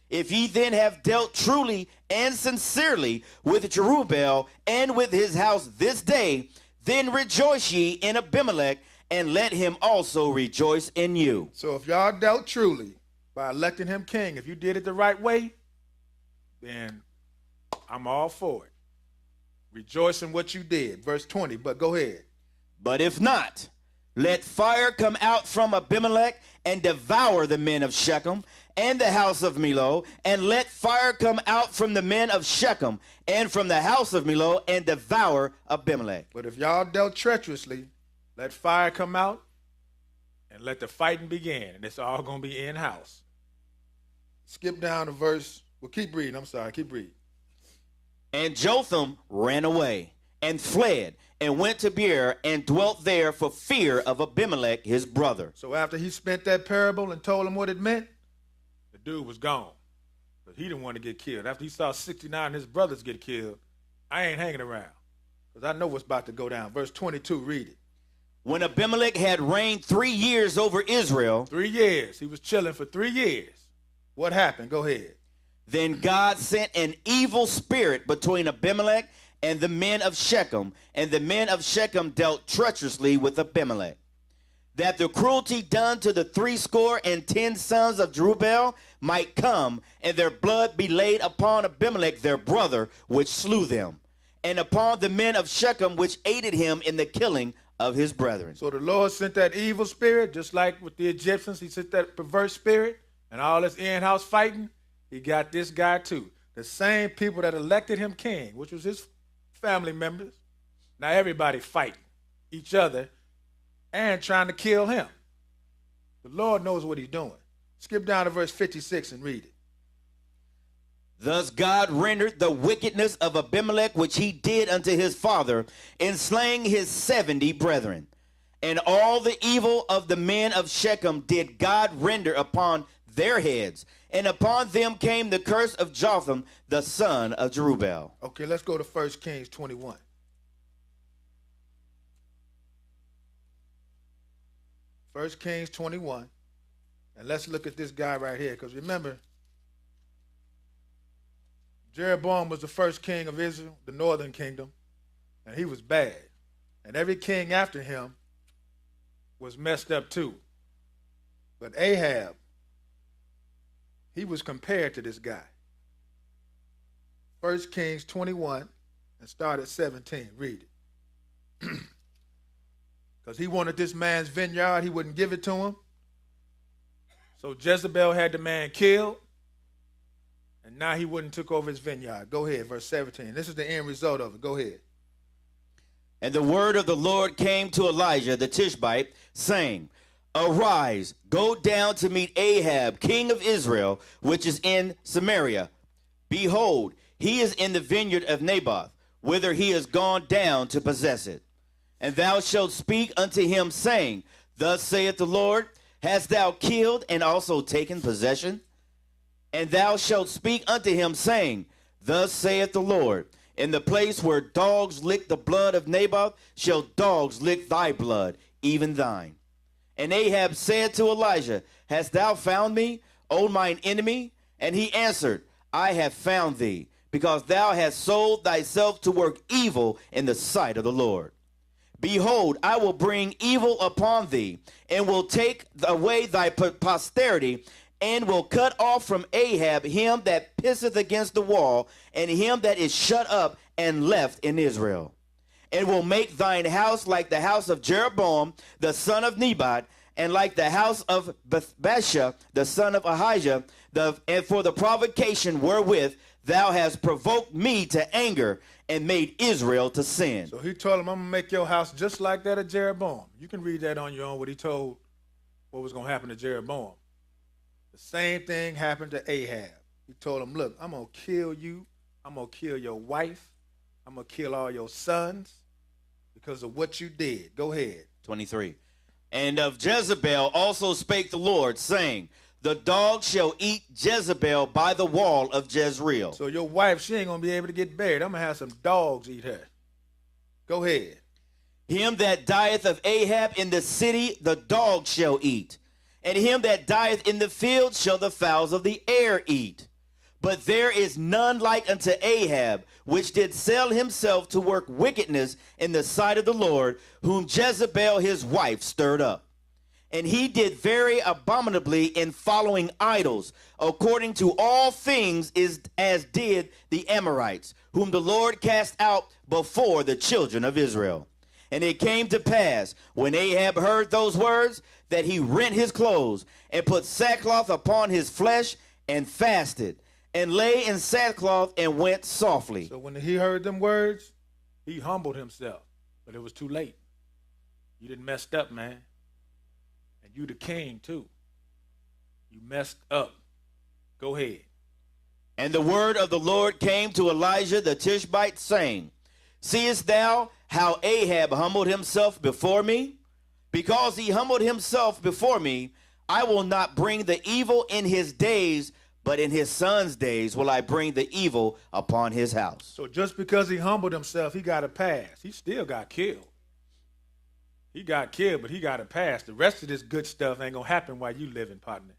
If ye then have dealt truly and sincerely with Jerubbaal and with his house this day, then rejoice ye in Abimelech, and let him also rejoice in you. So if y'all dealt truly by electing him king, if you did it the right way, then I'm all for it. Rejoice in what you did. Verse 20, but go ahead. But if not, let fire come out from Abimelech and devour the men of Shechem and the house of Milo, and let fire come out from the men of Shechem and from the house of Milo and devour Abimelech. But if y'all dealt treacherously, let fire come out and let the fighting begin. And it's all going to be in-house. Skip down to verse, well, keep reading. I'm sorry, keep reading. And Jotham ran away and fled and went to Beer and dwelt there for fear of Abimelech his brother. So after he spent that parable and told him what it meant, the dude was gone. But he didn't want to get killed. After he saw 69 of his brothers get killed, I ain't hanging around, because I know what's about to go down. Verse 22, read it. When Abimelech had reigned 3 years over Israel. 3 years. He was chilling for 3 years. What happened? Go ahead. Then God sent an evil spirit between Abimelech and the men of Shechem, and the men of Shechem dealt treacherously with Abimelech, that the cruelty done to the 60 sons of Jerubbaal might come, and their blood be laid upon Abimelech their brother, which slew them, and upon the men of Shechem, which aided him in the killing of his brethren. So the Lord sent that evil spirit, just like with the Egyptians. He sent that perverse spirit, and all this in-house fighting, he got this guy too. The same people that elected him king, which was his family members. Now everybody fighting each other and trying to kill him. The Lord knows what he's doing. Skip down to verse 56 and read it. Thus God rendered the wickedness of Abimelech, which he did unto his father, in slaying his 70 brethren. And all the evil of the men of Shechem did God render upon their heads, and upon them came the curse of Jotham, the son of Jerubbaal. Okay, let's go to 1 Kings 21. 1 Kings 21. And let's look at this guy right here, because remember, Jeroboam was the first king of Israel, the northern kingdom, and he was bad. And every king after him was messed up too. But Ahab, he was compared to this guy. 1 Kings 21 and start at 17. Read it. Because he wanted this man's vineyard. He wouldn't give it to him. So Jezebel had the man killed. And now he wouldn't took over his vineyard. Go ahead, verse 17. This is the end result of it. Go ahead. And the word of the Lord came to Elijah the Tishbite, saying, Arise, go down to meet Ahab, king of Israel, which is in Samaria. Behold, he is in the vineyard of Naboth, whither he is gone down to possess it. And thou shalt speak unto him, saying, Thus saith the Lord, Hast thou killed and also taken possession? And thou shalt speak unto him, saying, Thus saith the Lord, In the place where dogs lick the blood of Naboth, shall dogs lick thy blood, even thine. And Ahab said to Elijah, Hast thou found me, O mine enemy? And he answered, I have found thee, because thou hast sold thyself to work evil in the sight of the Lord. Behold, I will bring evil upon thee, and will take away thy posterity, and will cut off from Ahab him that pisseth against the wall, and him that is shut up and left in Israel. And will make thine house like the house of Jeroboam, the son of Nebat, and like the house of Baasha, the son of Ahijah, and for the provocation wherewith thou hast provoked me to anger, and made Israel to sin. So he told him, I'm going to make your house just like that of Jeroboam. You can read that on your own, what he told what was going to happen to Jeroboam. The same thing happened to Ahab. He told him, look, I'm going to kill you. I'm going to kill your wife. I'm going to kill all your sons because of what you did. Go ahead. 23. And of Jezebel also spake the Lord, saying, the dogs shall eat Jezebel by the wall of Jezreel. So your wife, she ain't going to be able to get buried. I'm going to have some dogs eat her. Go ahead. Him that dieth of Ahab in the city, the dogs shall eat. And him that dieth in the field shall the fowls of the air eat. But there is none like unto Ahab, which did sell himself to work wickedness in the sight of the Lord, whom Jezebel his wife stirred up. And he did very abominably in following idols, according to all things as did the Amorites, whom the Lord cast out before the children of Israel. And it came to pass, when Ahab heard those words, that he rent his clothes, and put sackcloth upon his flesh, and fasted, and lay in sackcloth, and went softly. So when he heard them words, he humbled himself. But it was too late. You done messed up, man. And you the king, too. You messed up. Go ahead. And the word of the Lord came to Elijah the Tishbite, saying, Seest thou how Ahab humbled himself before me? Because he humbled himself before me, I will not bring the evil in his days, but in his son's days will I bring the evil upon his house. So just because he humbled himself, he got a pass. He still got killed. He got killed, but he got a pass. The rest of this good stuff ain't going to happen while you living, partner.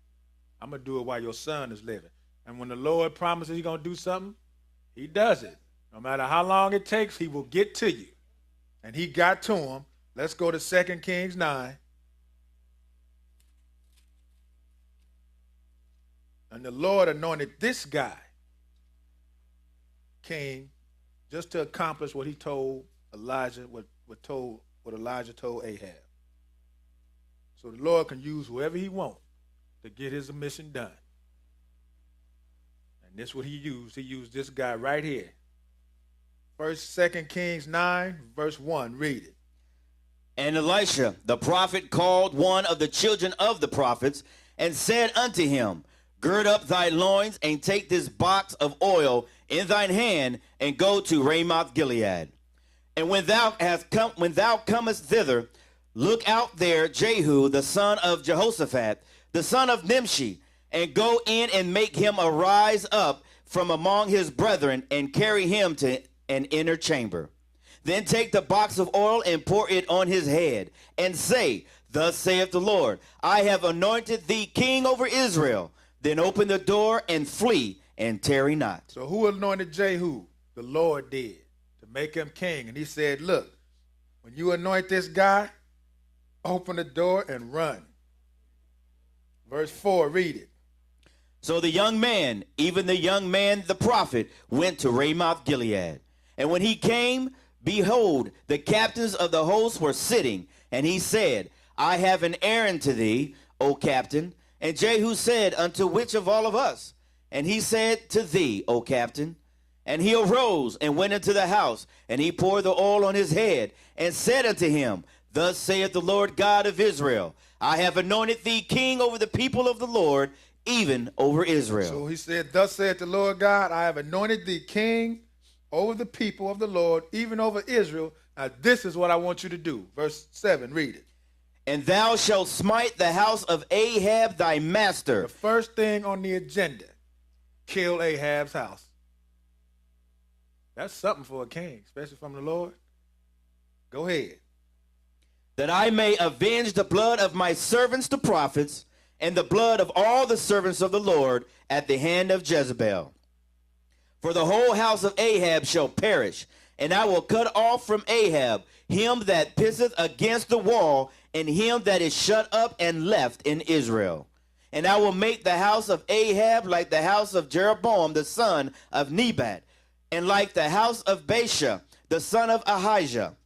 I'm going to do it while your son is living. And when the Lord promises he's going to do something, he does it. No matter how long it takes, he will get to you. And he got to him. Let's go to 2 Kings 9. And the Lord anointed this guy, king, just to accomplish what he told Elijah, what Elijah told Ahab. So the Lord can use whoever he wants to get his mission done. And this is what he used. He used this guy right here. 2 Kings 9, verse 1. Read it. And Elisha the prophet called one of the children of the prophets, and said unto him, Gird up thy loins, and take this box of oil in thine hand, and go to Ramoth Gilead. And when thou comest thither, look out there Jehu the son of Jehoshaphat, the son of Nimshi, and go in and make him arise up from among his brethren, and carry him to an inner chamber. Then take the box of oil and pour it on his head, and say, Thus saith the Lord, I have anointed thee king over Israel. Then open the door and flee, and tarry not. So who anointed Jehu? The Lord did, to make him king. And he said, look, when you anoint this guy, open the door and run. Verse 4, read it. So the young man, even the young man the prophet, went to Ramoth Gilead. And when he came, behold, the captains of the host were sitting. And he said, I have an errand to thee, O captain. And Jehu said, Unto which of all of us? And he said, To thee, O captain. And he arose and went into the house, and he poured the oil on his head, and said unto him, Thus saith the Lord God of Israel, I have anointed thee king over the people of the Lord, even over Israel. So he said, Thus saith the Lord God, I have anointed thee king over the people of the Lord, even over Israel. Now this is what I want you to do. Verse 7, read it. And thou shalt smite the house of Ahab thy master. The first thing on the agenda, kill Ahab's house. That's something for a king, especially from the Lord. Go ahead. That I may avenge the blood of my servants the prophets, and the blood of all the servants of the Lord at the hand of Jezebel. For the whole house of Ahab shall perish, and I will cut off from Ahab him that pisseth against the wall, and him that is shut up and left in Israel. And I will make the house of Ahab like the house of Jeroboam the son of Nebat, and like the house of Baasha the son of Ahijah.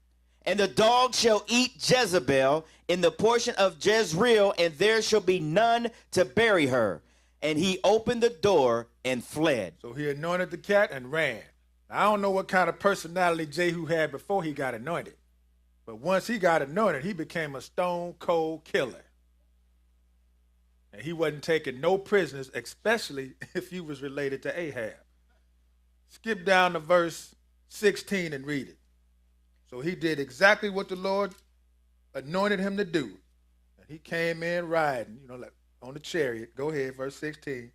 And the dog shall eat Jezebel in the portion of Jezreel, and there shall be none to bury her. And he opened the door and fled. So he anointed the cat and ran. Now, I don't know what kind of personality Jehu had before he got anointed. But once he got anointed, he became a stone cold killer. And he wasn't taking no prisoners, especially if he was related to Ahab. Skip down to verse 16 and read it. So he did exactly what the Lord anointed him to do. And he came in riding, like on the chariot. Go ahead, verse 16.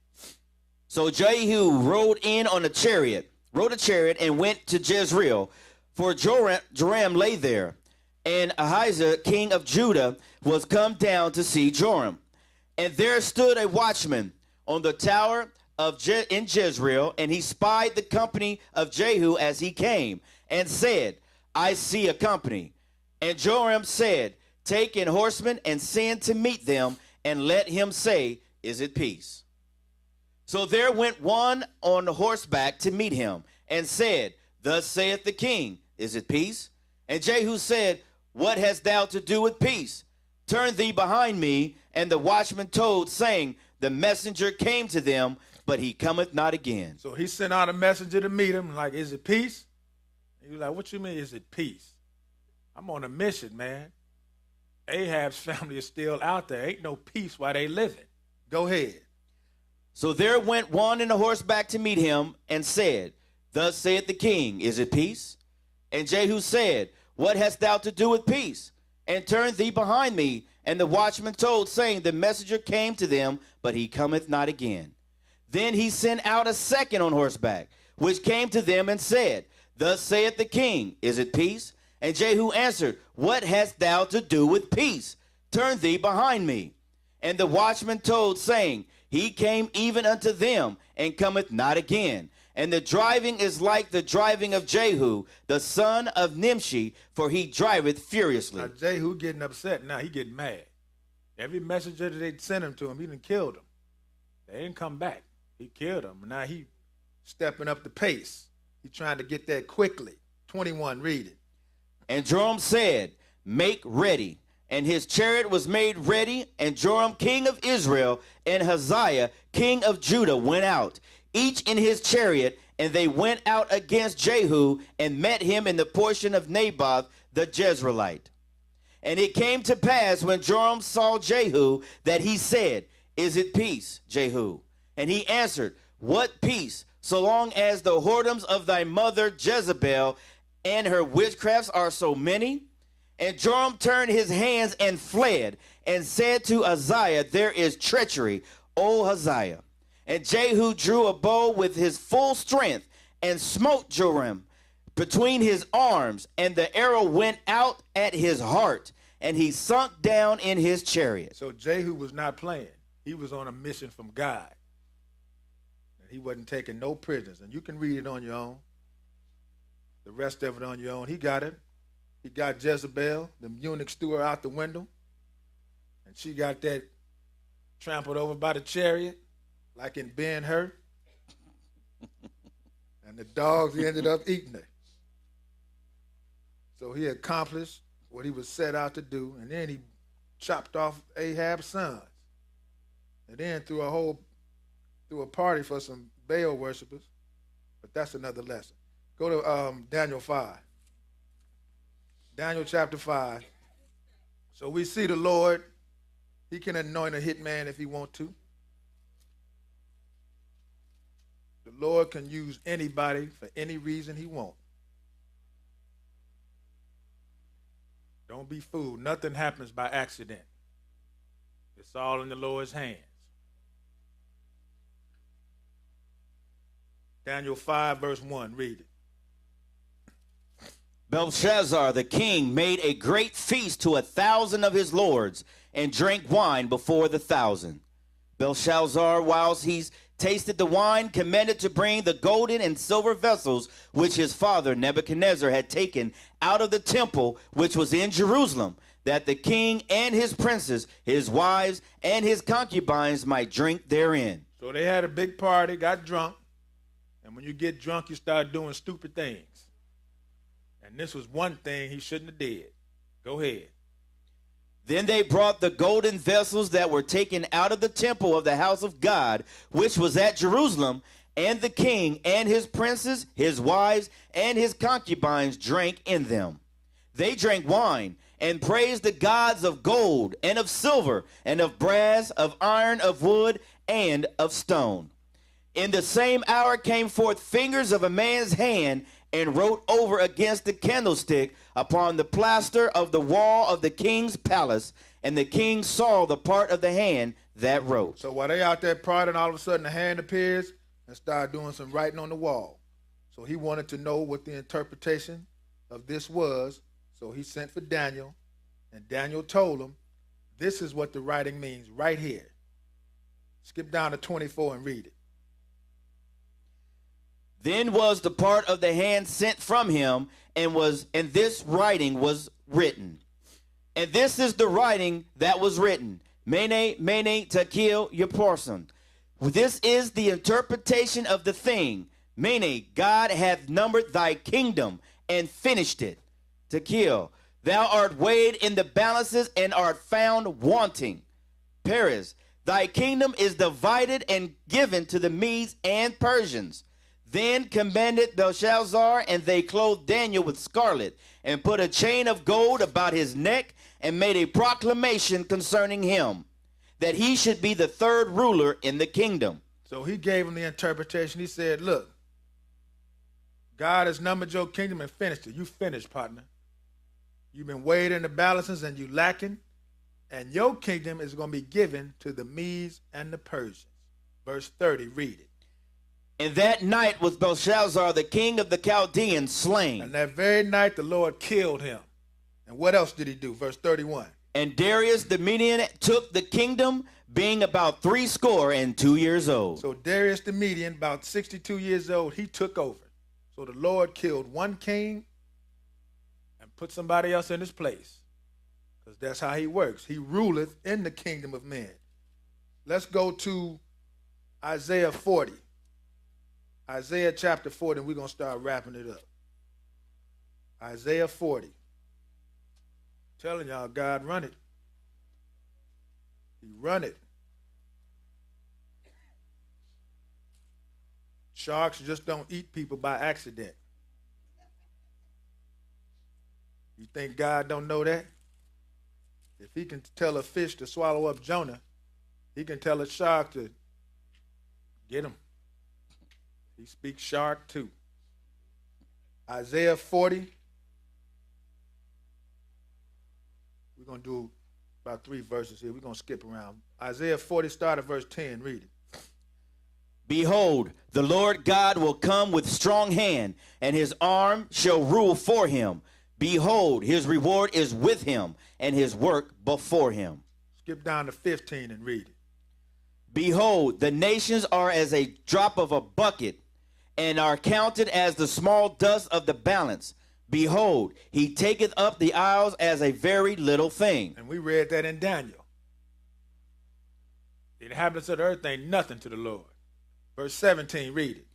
So Jehu rode a chariot, and went to Jezreel, for Joram lay there, and Ahijah, king of Judah, was come down to see Joram. And there stood a watchman on the tower in Jezreel, and he spied the company of Jehu as he came, and said, I see a company. And Joram said, take in horsemen and send to meet them, and let him say, is it peace? So there went one on horseback to meet him, and said, thus saith the king, is it peace? And Jehu said, what hast thou to do with peace? Turn thee behind me. And the watchman told, saying, the messenger came to them, but he cometh not again. So he sent out a messenger to meet him, like, is it peace? And he was like, what you mean, is it peace? I'm on a mission, man. Ahab's family is still out there. Ain't no peace while they living. Go ahead. So there went one in a horseback to meet him, and said, thus saith the king, is it peace? And Jehu said, what hast thou to do with peace? And turn thee behind me. And the watchman told, saying, the messenger came to them, but he cometh not again. Then he sent out a second on horseback, which came to them and said, thus saith the king, is it peace? And Jehu answered, what hast thou to do with peace? Turn thee behind me. And the watchman told, saying, he came even unto them, and cometh not again. And the driving is like the driving of Jehu, the son of Nimshi, for he driveth furiously. Now Jehu getting upset. Now he getting mad. Every messenger that they sent him to him, he done killed him. They didn't come back. He killed him. Now he stepping up the pace. He trying to get that quickly. 21, read it. And Joram said, make ready. And his chariot was made ready, and Joram king of Israel and Hazael king of Judah went out, each in his chariot, and they went out against Jehu and met him in the portion of Naboth the Jezreelite. And it came to pass when Joram saw Jehu that he said, is it peace, Jehu? And he answered, what peace, so long as the whoredoms of thy mother Jezebel and her witchcrafts are so many? And Joram turned his hands and fled, and said to Hazael, there is treachery, O Hazael. And Jehu drew a bow with his full strength, and smote Joram between his arms, and the arrow went out at his heart, and he sunk down in his chariot. So Jehu was not playing. He was on a mission from God. And he wasn't taking no prisoners. And you can read it on your own. The rest of it on your own. He got it. He got Jezebel, the eunuchs threw her out the window, and she got that trampled over by the chariot, like in Ben-Hur. And the dogs ended up eating her. So he accomplished what he was set out to do, and then he chopped off Ahab's sons. And then threw a party for some Baal worshipers. But that's another lesson. Go to Daniel 5. Daniel chapter 5. So we see the Lord. He can anoint a hitman if he want to. The Lord can use anybody for any reason he wants. Don't be fooled. Nothing happens by accident. It's all in the Lord's hands. Daniel 5, verse 1. Read it. Belshazzar the king made a great feast to 1,000 of his lords, and drank wine before the 1,000. Belshazzar, whilst he tasted the wine, commanded to bring the golden and silver vessels which his father Nebuchadnezzar had taken out of the temple which was in Jerusalem, that the king and his princes, his wives, and his concubines might drink therein. So they had a big party, got drunk, and when you get drunk, you start doing stupid things. And this was one thing he shouldn't have did. Go ahead. Then they brought the golden vessels that were taken out of the temple of the house of God, which was at Jerusalem, and the king and his princes, his wives, and his concubines drank in them. They drank wine and praised the gods of gold and of silver and of brass, of iron, of wood, and of stone. In the same hour came forth fingers of a man's hand, and wrote over against the candlestick upon the plaster of the wall of the king's palace. And the king saw the part of the hand that wrote. So while they out there partying, all of a sudden a hand appears and start doing some writing on the wall. So he wanted to know what the interpretation of this was. So he sent for Daniel, and Daniel told him, this is what the writing means right here. Skip down to 24 and read it. Then was the part of the hand sent from him, and this writing was written. And this is the writing that was written. Mene, mene, tekel, upharsin. This is the interpretation of the thing. Mene, God hath numbered thy kingdom and finished it. Tekel, thou art weighed in the balances and art found wanting. Peres, thy kingdom is divided and given to the Medes and Persians. Then commanded Belshazzar, and they clothed Daniel with scarlet, and put a chain of gold about his neck, and made a proclamation concerning him, that he should be the third ruler in the kingdom. So he gave him the interpretation. He said, look, God has numbered your kingdom and finished it. You finished, partner. You've been weighed in the balances and you lacking, and your kingdom is going to be given to the Medes and the Persians. Verse 30, read it. And that night was Belshazzar, the king of the Chaldeans, slain. And that very night the Lord killed him. And what else did he do? Verse 31. And Darius the Median took the kingdom, being about 62 years old. So Darius the Median, about 62 years old, he took over. So the Lord killed one king and put somebody else in his place. Because that's how he works. He ruleth in the kingdom of men. Let's go to Isaiah 40. Isaiah chapter 40, and we're going to start wrapping it up. Isaiah 40. Telling y'all, God run it. He run it. Sharks just don't eat people by accident. You think God don't know that? If he can tell a fish to swallow up Jonah, he can tell a shark to get him. He speaks shark too. Isaiah 40. We're going to do about 3 verses here. We're going to skip around. Isaiah 40, start at verse 10. Read it. Behold, the Lord God will come with strong hand, and his arm shall rule for him. Behold, his reward is with him, and his work before him. Skip down to 15 and read it. Behold, the nations are as a drop of a bucket, and are counted as the small dust of the balance. Behold, he taketh up the isles as a very little thing. And we read that in Daniel. The inhabitants of the earth ain't nothing to the Lord. Verse 17, read it.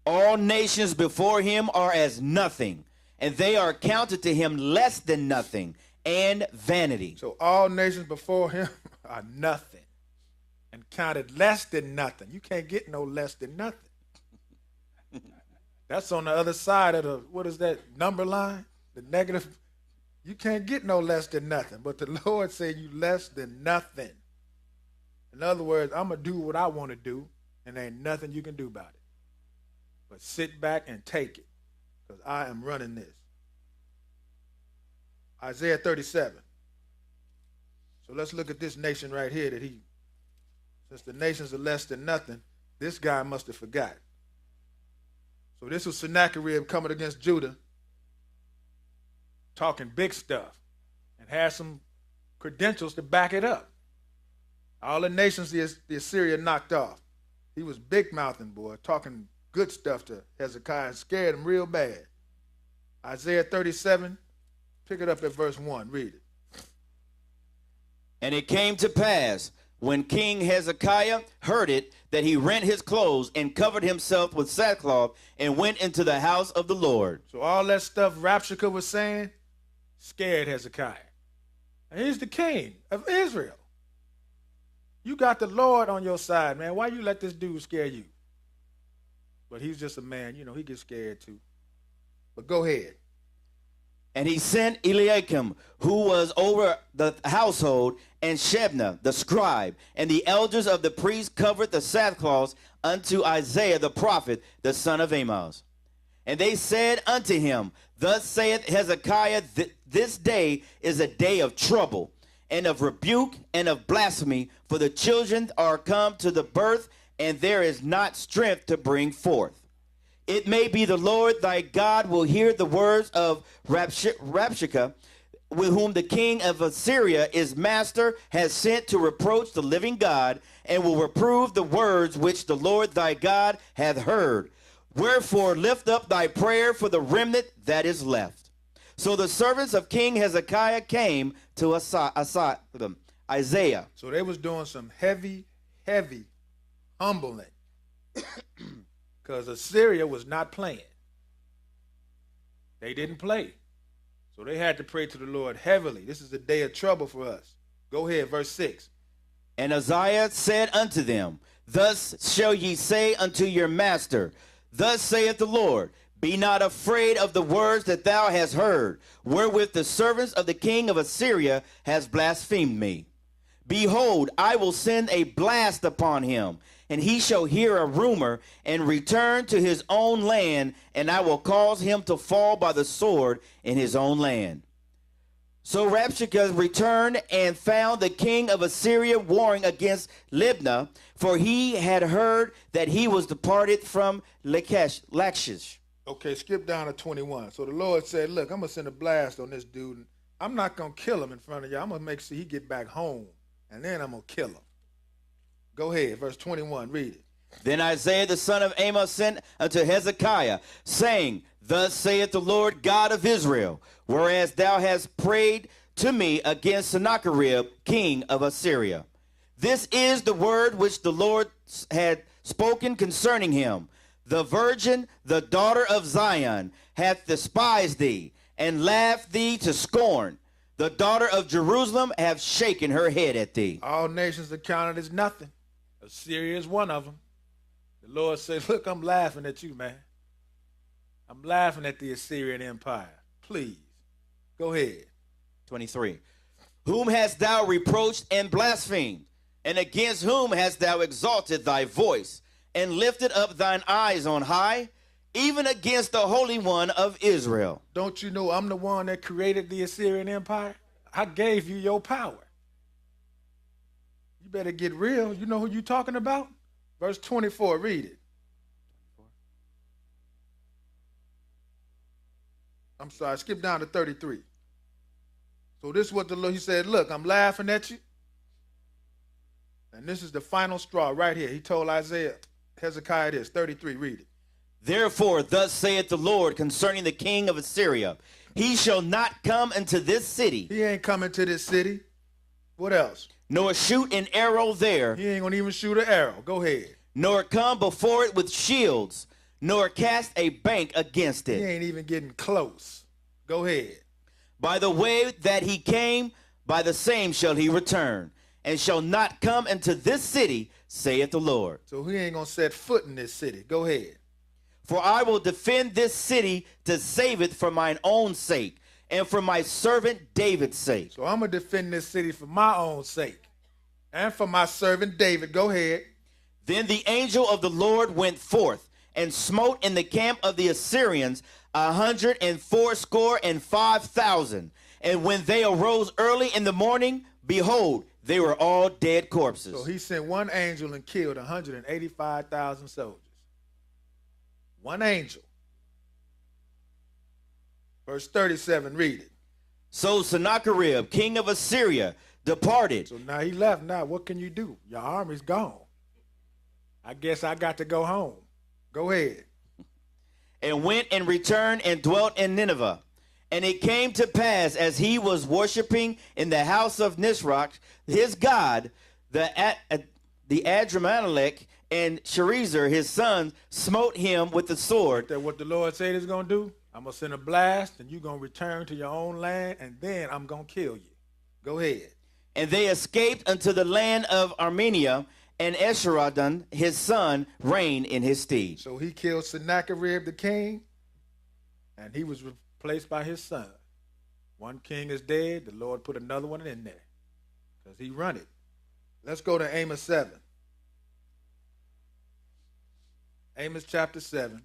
All nations before him are as nothing, and they are counted to him less than nothing, and vanity. So all nations before him are nothing, and counted less than nothing. You can't get no less than nothing. That's on the other side of the, what is that, number line? The negative. You can't get no less than nothing. But the Lord said you less than nothing. In other words, I'm going to do what I want to do, and there ain't nothing you can do about it. But sit back and take it, because I am running this. Isaiah 37. So let's look at this nation right here that since the nations are less than nothing, this guy must have forgot. So this was Sennacherib coming against Judah, talking big stuff, and had some credentials to back it up. All the nations the Assyria knocked off. He was big-mouthing, boy, talking good stuff to Hezekiah and scared him real bad. Isaiah 37, pick it up at verse 1. Read it. And it came to pass, when King Hezekiah heard it, that he rent his clothes and covered himself with sackcloth and went into the house of the Lord. So all that stuff Rapshakeh was saying scared Hezekiah. And he's the king of Israel. You got the Lord on your side, man. Why you let this dude scare you? But he's just a man. You know, he gets scared too. But go ahead. And he sent Eliakim, who was over the household, and Shebna, the scribe, and the elders of the priests covered the sackcloth unto Isaiah the prophet, the son of Amoz. And they said unto him, Thus saith Hezekiah, this day is a day of trouble, and of rebuke, and of blasphemy, for the children are come to the birth, and there is not strength to bring forth. It may be the Lord thy God will hear the words of Rabshakeh, with whom the king of Assyria, his master, has sent to reproach the living God, and will reprove the words which the Lord thy God hath heard. Wherefore lift up thy prayer for the remnant that is left. So the servants of King Hezekiah came to Isaiah. So they was doing some heavy humbling. Because Assyria was not playing. They didn't play. So they had to pray to the Lord heavily. This is a day of trouble for us. Go ahead, verse 6. And Isaiah said unto them, Thus shall ye say unto your master, Thus saith the Lord, Be not afraid of the words that thou hast heard, wherewith the servants of the king of Assyria has blasphemed me. Behold, I will send a blast upon him, and he shall hear a rumor, and return to his own land, and I will cause him to fall by the sword in his own land. So Rabshakeh returned and found the king of Assyria warring against Libnah, for he had heard that he was departed from Lachish. Okay, skip down to 21. So the Lord said, look, I'm going to send a blast on this dude. And I'm not going to kill him in front of you. I'm going to make sure he get back home, and then I'm going to kill him. Go ahead, verse 21, read it. Then Isaiah the son of Amos sent unto Hezekiah, saying, Thus saith the Lord God of Israel, whereas thou hast prayed to me against Sennacherib, king of Assyria. This is the word which the Lord had spoken concerning him. The virgin, the daughter of Zion, hath despised thee, and laughed thee to scorn. The daughter of Jerusalem hath shaken her head at thee. All nations are counted as nothing. Assyria is one of them. The Lord said, look, I'm laughing at you, man. I'm laughing at the Assyrian Empire. Please, go ahead. 23. Whom hast thou reproached and blasphemed? And against whom hast thou exalted thy voice, and lifted up thine eyes on high, even against the Holy One of Israel? Don't you know I'm the one that created the Assyrian Empire? I gave you your power. You better get real. You know who you talking about? Verse 24, read it. I'm sorry, skip down to 33. So this is what the Lord, he said, look, I'm laughing at you. And this is the final straw right here. He told Hezekiah this, 33, read it. Therefore, thus saith the Lord concerning the king of Assyria, he shall not come into this city. He ain't coming to this city. What else? Nor shoot an arrow there. He ain't going to even shoot an arrow. Go ahead. Nor come before it with shields, nor cast a bank against it. He ain't even getting close. Go ahead. By the way that he came, by the same shall he return, and shall not come into this city, saith the Lord. So he ain't going to set foot in this city. Go ahead. For I will defend this city to save it for mine own sake, and for my servant David's sake. So I'm going to defend this city for my own sake, and for my servant David. Go ahead. Then the angel of the Lord went forth, and smote in the camp of the Assyrians 185,000. And when they arose early in the morning, behold, they were all dead corpses. So he sent one angel and killed 185,000 soldiers. One angel. Verse 37, read it. So Sennacherib, king of Assyria, departed. So now he left. Now what can you do? Your army's gone. I guess I got to go home. Go ahead. And went and returned and dwelt in Nineveh. And it came to pass, as he was worshiping in the house of Nisroch, his god, the Adrammelech, and Sharezer, his son, smote him with the sword. That what the Lord said he's going to do? I'm going to send a blast, and you're going to return to your own land, and then I'm going to kill you. Go ahead. And they escaped unto the land of Armenia, and Esarhaddon, his son, reigned in his stead. So he killed Sennacherib the king, and he was replaced by his son. One king is dead. The Lord put another one in there because he run it. Let's go to Amos 7. Amos chapter 7.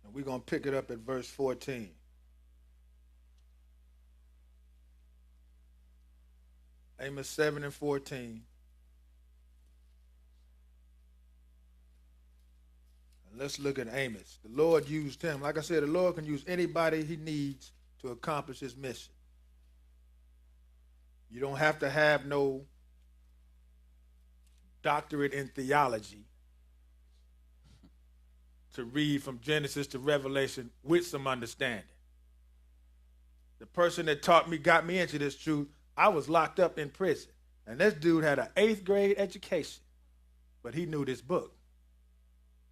And we're going to pick it up at verse 14. Amos 7 and 14. And let's look at Amos. The Lord used him. Like I said, the Lord can use anybody he needs to accomplish his mission. You don't have to have no doctorate in theology to read from Genesis to Revelation with some understanding. The person that taught me, got me into this truth, I was locked up in prison. And this dude had an 8th grade education, but he knew this book.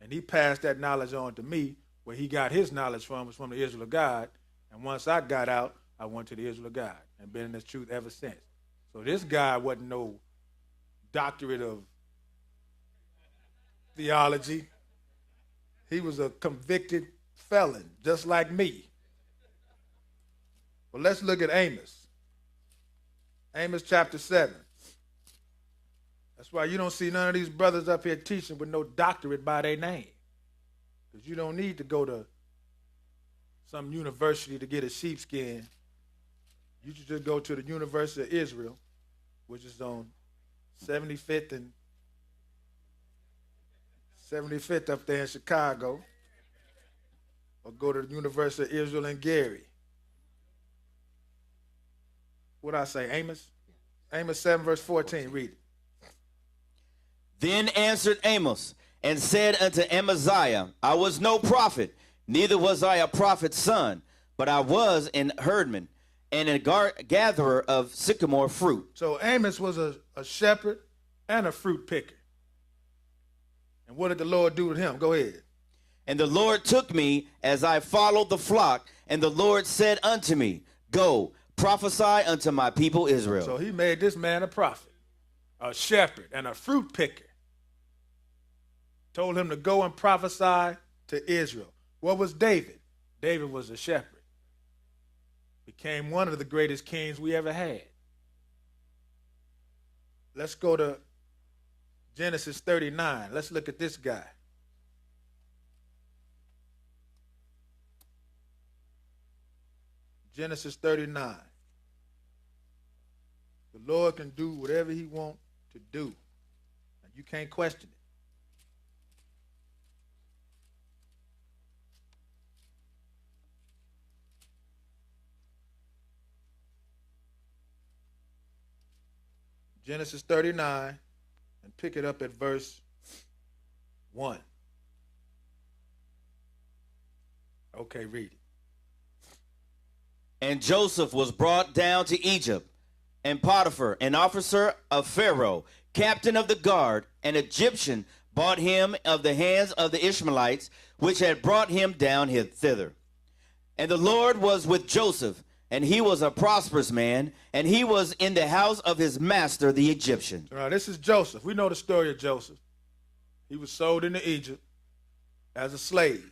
And he passed that knowledge on to me. Where he got his knowledge from was from the Israel of God. And once I got out, I went to the Israel of God and been in this truth ever since. So this guy wasn't no doctorate of theology. He was a convicted felon, just like me. Well, let's look at Amos. Amos chapter 7. That's why you don't see none of these brothers up here teaching with no doctorate by their name. Because you don't need to go to some university to get a sheepskin. You should just go to the University of Israel, which is on 75th and 75th up there in Chicago, or go to the University of Israel in Gary. What I say, Amos? Amos 7 verse 14, read it. Then answered Amos and said unto Amaziah, I was no prophet, neither was I a prophet's son, but I was an herdman and a gatherer of sycamore fruit. So Amos was a shepherd and a fruit picker. And what did the Lord do with him? Go ahead. And the Lord took me as I followed the flock, and the Lord said unto me, Go, prophesy unto my people Israel. So he made this man a prophet, a shepherd, and a fruit picker. Told him to go and prophesy to Israel. What was David? David was a shepherd. Became one of the greatest kings we ever had. Let's go to Genesis 39. Let's look at this guy. Genesis 39. The Lord can do whatever he wants to do. And you can't question it. Genesis 39, and pick it up at verse 1. Okay, read it. And Joseph was brought down to Egypt, and Potiphar, an officer of Pharaoh, captain of the guard, an Egyptian, bought him of the hands of the Ishmaelites, which had brought him down thither. And the Lord was with Joseph, and he was a prosperous man, and he was in the house of his master, the Egyptian. So now this is Joseph. We know the story of Joseph. He was sold into Egypt as a slave.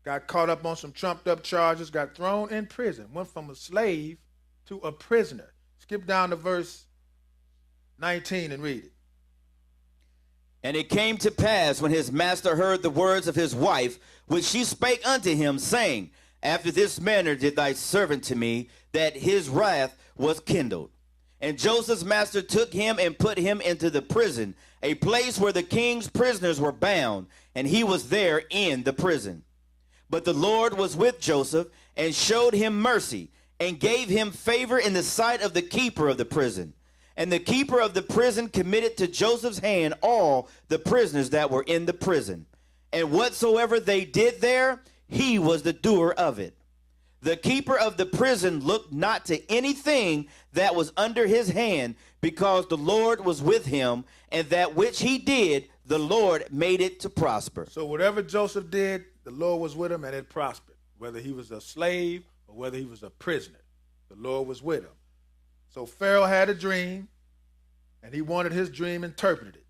Got caught up on some trumped up charges, got thrown in prison, went from a slave to a prisoner. Skip down to verse 19 and read it. And it came to pass when his master heard the words of his wife, which she spake unto him, saying, After this manner did thy servant to me, that his wrath was kindled. And Joseph's master took him and put him into the prison, a place where the king's prisoners were bound, and he was there in the prison. But the Lord was with Joseph, and showed him mercy, and gave him favor in the sight of the keeper of the prison. And the keeper of the prison committed to Joseph's hand all the prisoners that were in the prison. And whatsoever they did there, he was the doer of it. The keeper of the prison looked not to anything that was under his hand, because the Lord was with him, and that which he did, the Lord made it to prosper. So whatever Joseph did, the Lord was with him, and it prospered. Whether he was a slave or whether he was a prisoner, the Lord was with him. So Pharaoh had a dream, and he wanted his dream interpreted.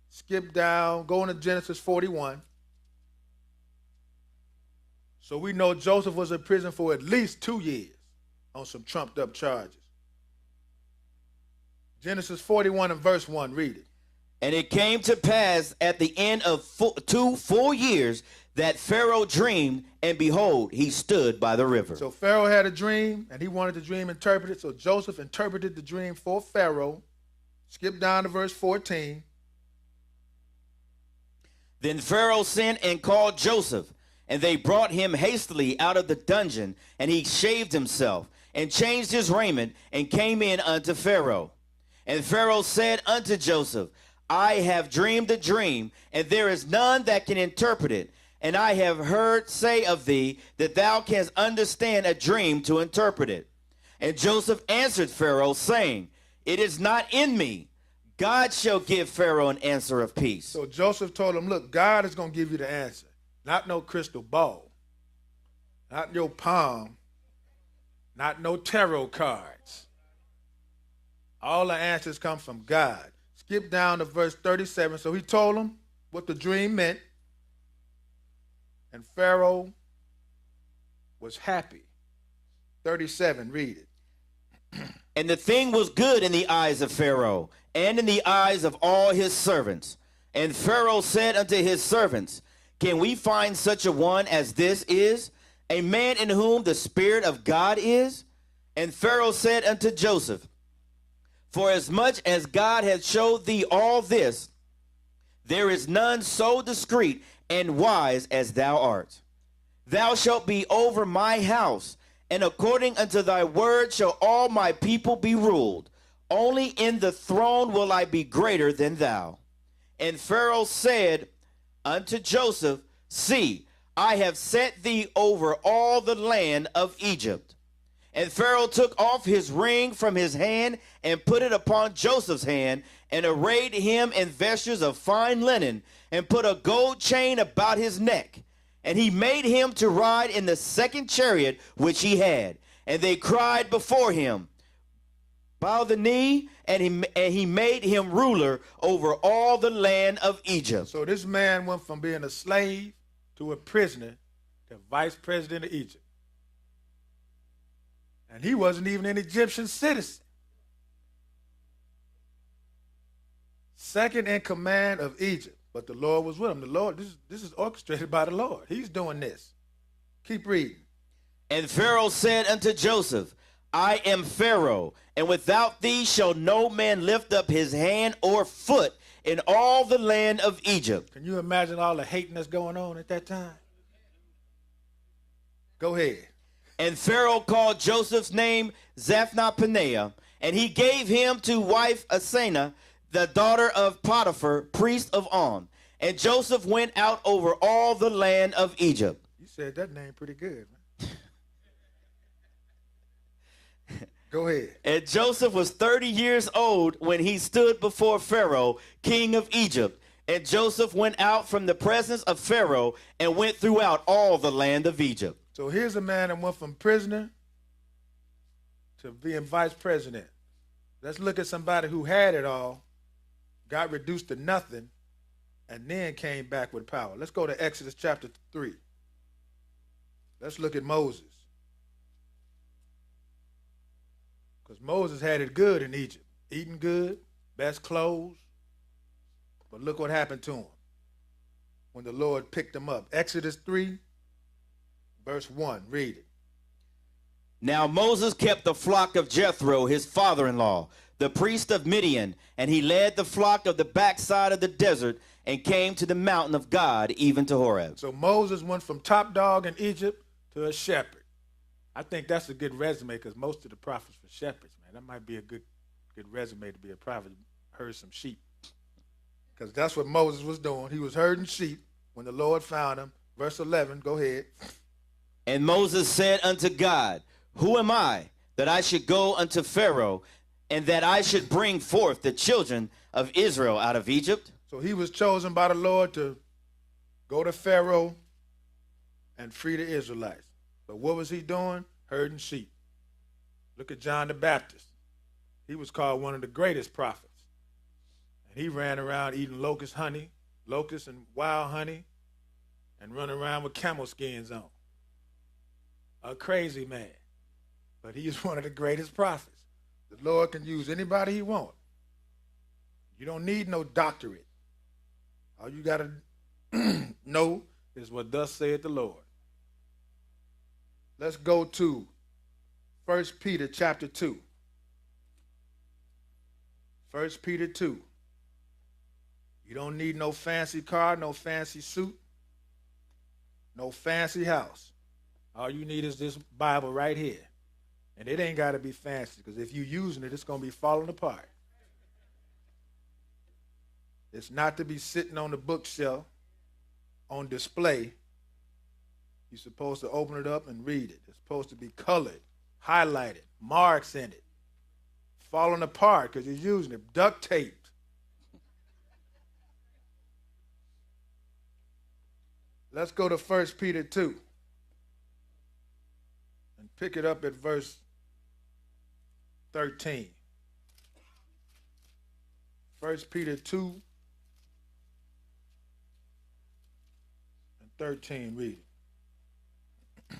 Skip down, go into Genesis 41. So we know Joseph was in prison for at least 2 years on some trumped up charges. Genesis 41 and verse 1, read it. And it came to pass at the end of 2 full years that Pharaoh dreamed, and behold, he stood by the river. So Pharaoh had a dream, and he wanted the dream interpreted. So Joseph interpreted the dream for Pharaoh. Skip down to verse 14. Then Pharaoh sent and called Joseph, and they brought him hastily out of the dungeon, and he shaved himself, and changed his raiment, and came in unto Pharaoh. And Pharaoh said unto Joseph, I have dreamed a dream, and there is none that can interpret it. And I have heard say of thee that thou canst understand a dream to interpret it. And Joseph answered Pharaoh, saying, It is not in me. God shall give Pharaoh an answer of peace. So Joseph told him, look, God is going to give you the answer. Not no crystal ball. Not your palm. Not no tarot cards. All the answers come from God. Skip down to verse 37. So he told him what the dream meant. And Pharaoh was happy. 37, read it. And the thing was good in the eyes of Pharaoh, and in the eyes of all his servants. And Pharaoh said unto his servants, Can we find such a one as this is, a man in whom the Spirit of God is? And Pharaoh said unto Joseph, Forasmuch as God hath showed thee all this, there is none so discreet and wise as thou art. Thou shalt be over my house, and according unto thy word shall all my people be ruled. Only in the throne will I be greater than thou. And Pharaoh said unto Joseph, See, I have set thee over all the land of Egypt. And Pharaoh took off his ring from his hand and put it upon Joseph's hand, and arrayed him in vestures of fine linen, and put a gold chain about his neck. And he made him to ride in the second chariot which he had. And they cried before him, Bow the knee, and he made him ruler over all the land of Egypt. So this man went from being a slave to a prisoner to vice president of Egypt. And he wasn't even an Egyptian citizen. Second in command of Egypt. But the Lord was with him. The Lord, this is orchestrated by the Lord. He's doing this. Keep reading. And Pharaoh said unto Joseph, I am Pharaoh, and without thee shall no man lift up his hand or foot in all the land of Egypt. Can you imagine all the hating that's going on at that time? Go ahead. And Pharaoh called Joseph's name Zaphnath-Paneah, and he gave him to wife Asenath, the daughter of Potiphar, priest of On. And Joseph went out over all the land of Egypt. You said that name pretty good, man. Go ahead. And Joseph was 30 years old when he stood before Pharaoh, king of Egypt. And Joseph went out from the presence of Pharaoh and went throughout all the land of Egypt. So here's a man that went from prisoner to being vice president. Let's look at somebody who had it all, got reduced to nothing, and then came back with power. Let's go to Exodus chapter 3. Let's look at Moses. Because Moses had it good in Egypt. Eating good, best clothes. But look what happened to him when the Lord picked him up. Exodus 3, verse 1. Read it. Now Moses kept the flock of Jethro, his father-in-law, the priest of Midian, and he led the flock of the backside of the desert and came to the mountain of God, even to Horeb. So Moses went from top dog in Egypt to a shepherd. I think that's a good resume because most of the prophets were shepherds, man. That might be a good resume to be a prophet, herd some sheep. Because that's what Moses was doing. He was herding sheep when the Lord found him. Verse 11, go ahead. And Moses said unto God, Who am I, that I should go unto Pharaoh, and that I should bring forth the children of Israel out of Egypt? So he was chosen by the Lord to go to Pharaoh and free the Israelites. But what was he doing? Herding sheep. Look at John the Baptist. He was called one of the greatest prophets. And he ran around eating locust and wild honey, and running around with camel skins on. A crazy man. But he is one of the greatest prophets. The Lord can use anybody he wants. You don't need no doctorate. All you got to know is what thus saith the Lord. Let's go to 1 Peter chapter 2. 1 Peter 2. You don't need no fancy car, no fancy suit, no fancy house. All you need is this Bible right here. And it ain't got to be fancy, because if you're using it, it's going to be falling apart. It's not to be sitting on the bookshelf on display. You're supposed to open it up and read it. It's supposed to be colored, highlighted, marks in it, falling apart because you're using it, duct taped. Let's go to 1 Peter 2 and pick it up at verse 13. 1 Peter 2 and 13, read it.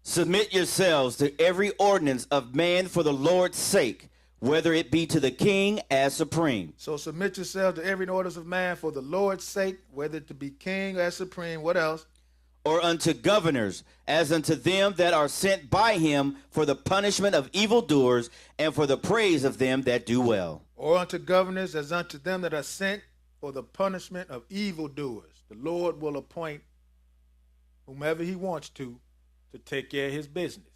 Submit yourselves to every ordinance of man for the Lord's sake, whether it be to the king as supreme. So submit yourselves to every ordinance of man for the Lord's sake, whether it to be king as supreme. What else? Or unto governors, as unto them that are sent by him for the punishment of evildoers and for the praise of them that do well. Or unto governors, as unto them that are sent for the punishment of evildoers. The Lord will appoint whomever he wants to take care of his business.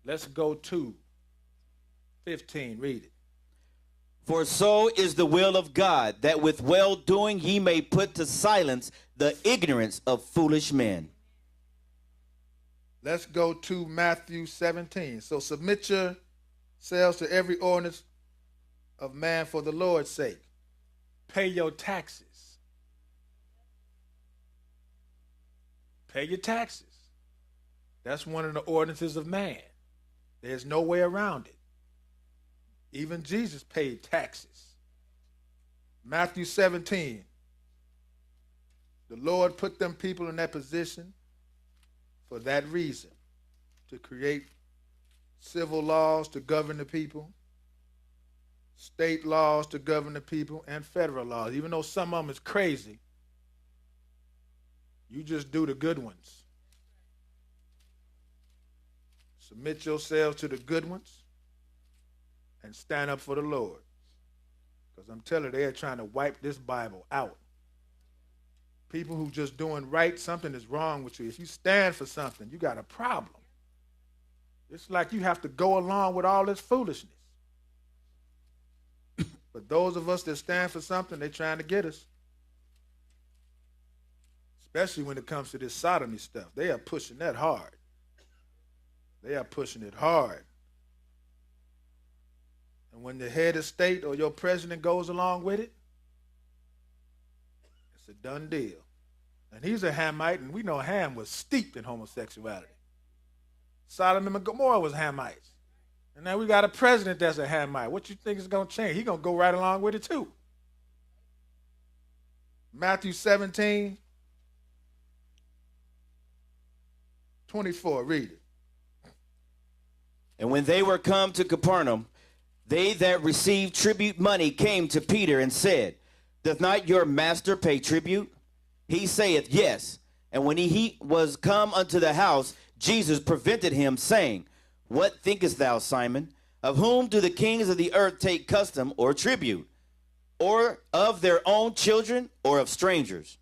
Let's go to 15, read it. For so is the will of God, that with well-doing ye may put to silence the ignorance of foolish men. Let's go to Matthew 17. So submit yourselves to every ordinance of man for the Lord's sake. Pay your taxes. Pay your taxes. That's one of the ordinances of man. There's no way around it. Even Jesus paid taxes. Matthew 17. The Lord put them people in that position for that reason, to create civil laws to govern the people, state laws to govern the people, and federal laws. Even though some of them is crazy, you just do the good ones. Submit yourselves to the good ones and stand up for the Lord. Because I'm telling you, they're trying to wipe this Bible out. People who just doing right, something is wrong with you. If you stand for something, you got a problem. It's like you have to go along with all this foolishness. But those of us that stand for something, they're trying to get us. Especially when it comes to this sodomy stuff. They are pushing that hard. They are pushing it hard. And when the head of state or your president goes along with it, it's a done deal. And he's a Hamite, and we know Ham was steeped in homosexuality. Sodom and Gomorrah was Hamites. And now we got a president that's a Hamite. What you think is going to change? He's going to go right along with it too. Matthew 17, 24, read it. And when they were come to Capernaum, they that received tribute money came to Peter and said, Doth not your master pay tribute? He saith, Yes. And when he was come unto the house, Jesus prevented him, saying, What thinkest thou, Simon? Of whom do the kings of the earth take custom or tribute? Or of their own children, or of strangers?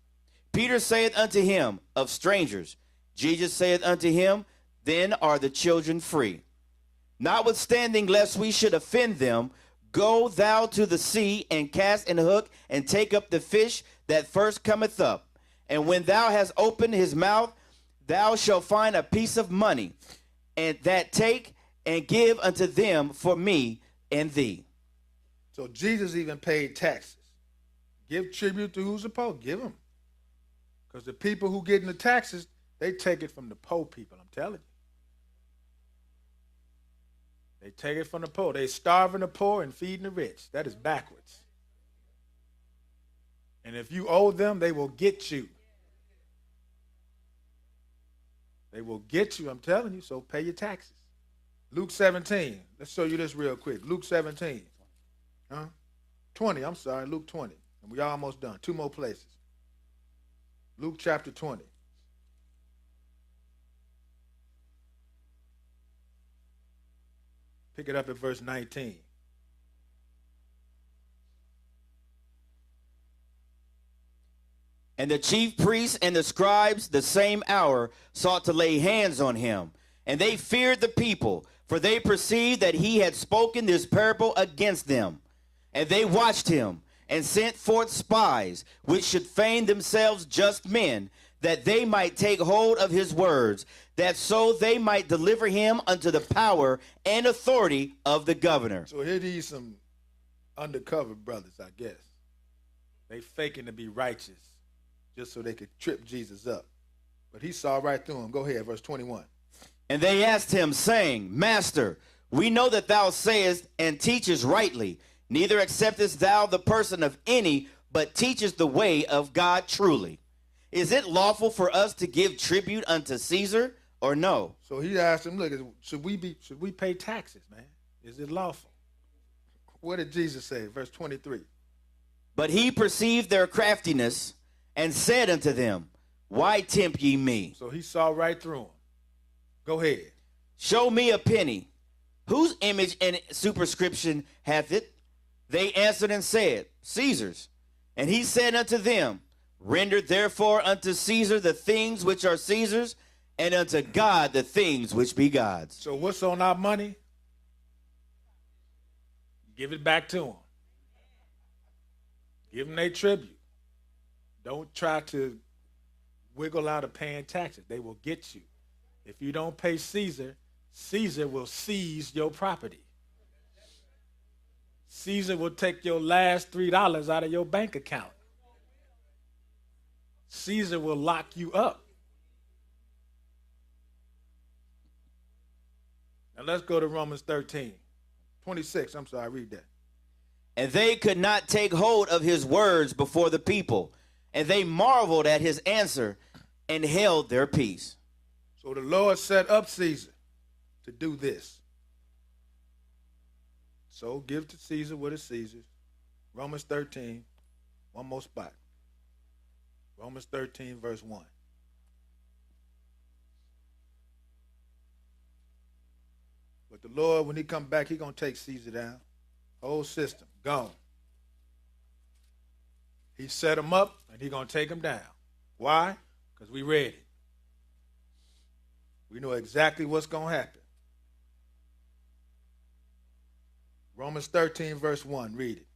Peter saith unto him, Of strangers. Jesus saith unto him, Then are the children free. Notwithstanding, lest we should offend them, go thou to the sea, and cast an hook, and take up the fish that first cometh up. And when thou hast opened his mouth, thou shalt find a piece of money, and that take and give unto them for me and thee. So Jesus even paid taxes. Give tribute to who's supposed to give them. Because the people who getting the taxes, they take it from the poor people, I'm telling you. They take it from the poor. They starving the poor and feeding the rich. That is backwards. And if you owe them, they will get you. They will get you, I'm telling you, so pay your taxes. Luke 17. Let's show you this real quick. Luke 17. 20, I'm sorry, Luke 20. And we almost done. Two more places. Luke chapter 20. Pick it up at verse 19. And the chief priests and the scribes the same hour sought to lay hands on him. And they feared the people, for they perceived that he had spoken this parable against them. And they watched him, and sent forth spies, which should feign themselves just men, that they might take hold of his words, that so they might deliver him unto the power and authority of the governor. So here these some undercover brothers, I guess. They faking to be righteous just so they could trip Jesus up. But he saw right through him. Go ahead, verse 21. And they asked him, saying, Master, we know that thou sayest and teachest rightly, neither acceptest thou the person of any, but teachest the way of God truly. Is it lawful for us to give tribute unto Caesar, or no? So he asked him, look, should we pay taxes, man? Is it lawful? What did Jesus say? Verse 23. But he perceived their craftiness, and said unto them, Why tempt ye me? So he saw right through him. Go ahead. Show me a penny. Whose image and superscription hath it? They answered and said, Caesar's. And he said unto them, Render therefore unto Caesar the things which are Caesar's, and unto God the things which be God's. So what's on our money? Give it back to them. Give them their tribute. Don't try to wiggle out of paying taxes. They will get you. If you don't pay Caesar, Caesar will seize your property. Caesar will take your last $3 out of your bank account. Caesar will lock you up. Now let's go to Romans 13. 26, I'm sorry, read that. And they could not take hold of his words before the people, and they marveled at his answer and held their peace. So the Lord set up Caesar to do this. So give to Caesar what is Caesar's. Romans 13, one more spot. Romans 13, verse 1. But the Lord, when he come back, he going to take Caesar down. Whole system, gone. He set him up, and he going to take him down. Why? Because we read it. We know exactly what's going to happen. Romans 13, verse 1, read it.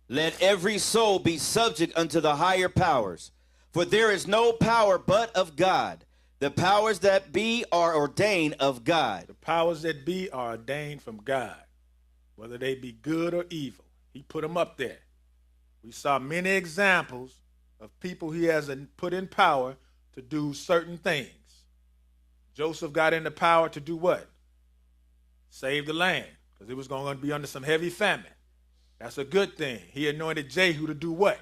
Let every soul be subject unto the higher powers, for there is no power but of God. The powers that be are ordained of God. The powers that be are ordained from God, whether they be good or evil. He put them up there. We saw many examples of people he has put in power to do certain things. Joseph got into power to do what? Save the land, because it was going to be under some heavy famine. That's a good thing. He anointed Jehu to do what?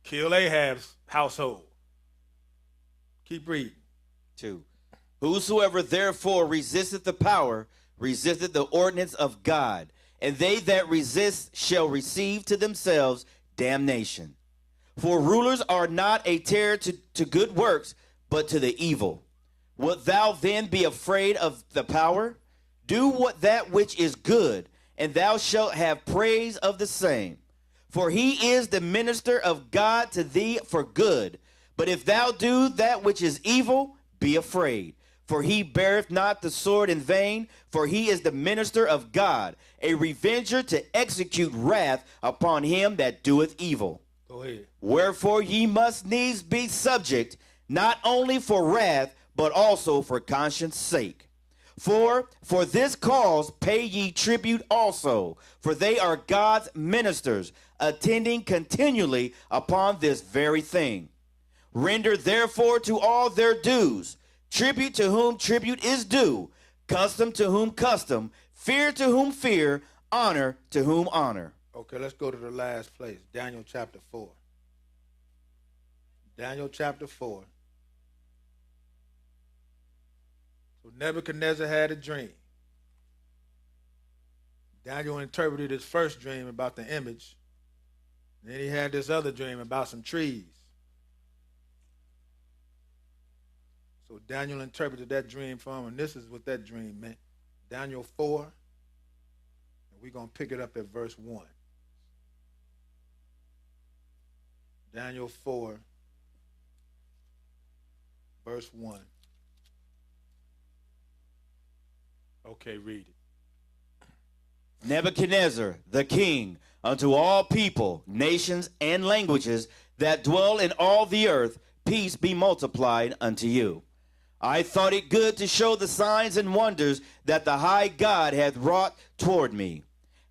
Kill Ahab's household. Keep reading. 2. Whosoever therefore resisteth the power, resisteth the ordinance of God, and they that resist shall receive to themselves damnation. For rulers are not a terror to good works, but to the evil. Wilt thou then be afraid of the power? Do that which is good, and thou shalt have praise of the same. For he is the minister of God to thee for good. But if thou do that which is evil, be afraid. For he beareth not the sword in vain, for he is the minister of God, a revenger to execute wrath upon him that doeth evil. Go ahead. Wherefore ye must needs be subject, not only for wrath, but also for conscience sake. For this cause pay ye tribute also, for they are God's ministers, attending continually upon this very thing. Render therefore to all their dues, tribute to whom tribute is due, custom to whom custom, fear to whom fear, honor to whom honor. Okay, let's go to the last place, Daniel chapter 4. Daniel chapter 4. So Nebuchadnezzar had a dream. Daniel interpreted his first dream about the image. And then he had this other dream about some trees. So Daniel interpreted that dream for him, and this is what that dream meant. Daniel 4, and we're going to pick it up at verse 1. Daniel 4, verse 1. Okay, read it. Nebuchadnezzar, the king, unto all people, nations, and languages that dwell in all the earth, peace be multiplied unto you. I thought it good to show the signs and wonders that the high God hath wrought toward me.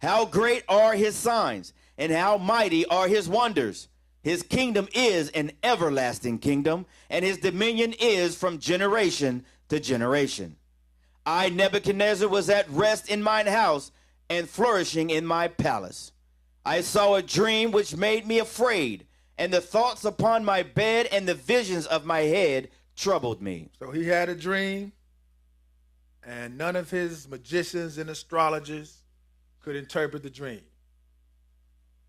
How great are his signs, and how mighty are his wonders. His kingdom is an everlasting kingdom, and his dominion is from generation to generation. I, Nebuchadnezzar, was at rest in mine house, and flourishing in my palace. I saw a dream which made me afraid, and the thoughts upon my bed and the visions of my head troubled me. So he had a dream, and none of his magicians and astrologers could interpret the dream.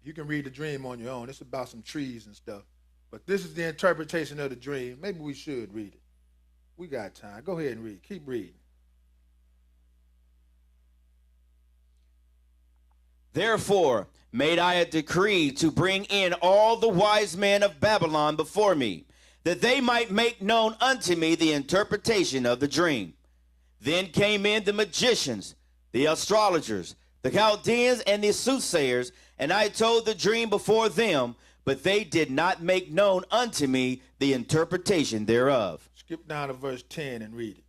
You can read the dream on your own. It's about some trees and stuff. But this is the interpretation of the dream. Maybe we should read it. We got time. Go ahead and read. Keep reading. Therefore made I a decree to bring in all the wise men of Babylon before me, that they might make known unto me the interpretation of the dream. Then came in the magicians, the astrologers, the Chaldeans, and the soothsayers, and I told the dream before them, but they did not make known unto me the interpretation thereof. Skip down to verse 10 and read it.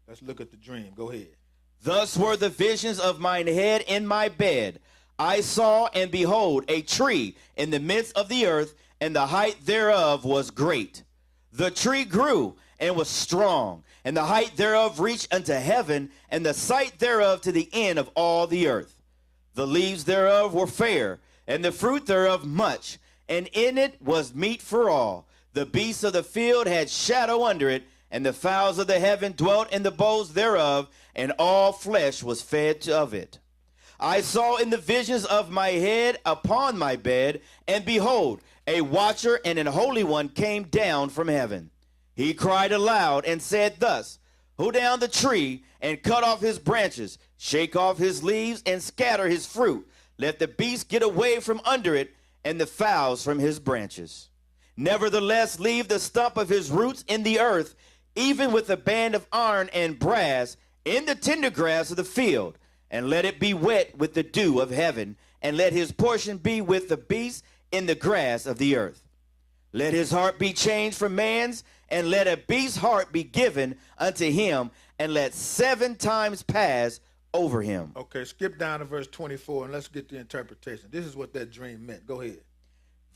Let's look at the dream. Go ahead. Thus were the visions of mine head in my bed. I saw, and behold, a tree in the midst of the earth, and the height thereof was great. The tree grew and was strong, and the height thereof reached unto heaven, and the sight thereof to the end of all the earth. The leaves thereof were fair, and the fruit thereof much, and in it was meat for all. The beasts of the field had shadow under it, and the fowls of the heaven dwelt in the boughs thereof, and all flesh was fed of it. I saw in the visions of my head upon my bed, and behold, a watcher and an holy one came down from heaven. He cried aloud and said thus, Hoe down the tree, and cut off his branches, shake off his leaves, and scatter his fruit. Let the beasts get away from under it, and the fowls from his branches. Nevertheless, leave the stump of his roots in the earth, even with a band of iron and brass, in the tender grass of the field, and let it be wet with the dew of heaven, and let his portion be with the beasts in the grass of the earth. Let his heart be changed from man's, and let a beast's heart be given unto him, and let 7 times pass over him. Okay, skip down to verse 24, and let's get the interpretation. This is what that dream meant. Go ahead.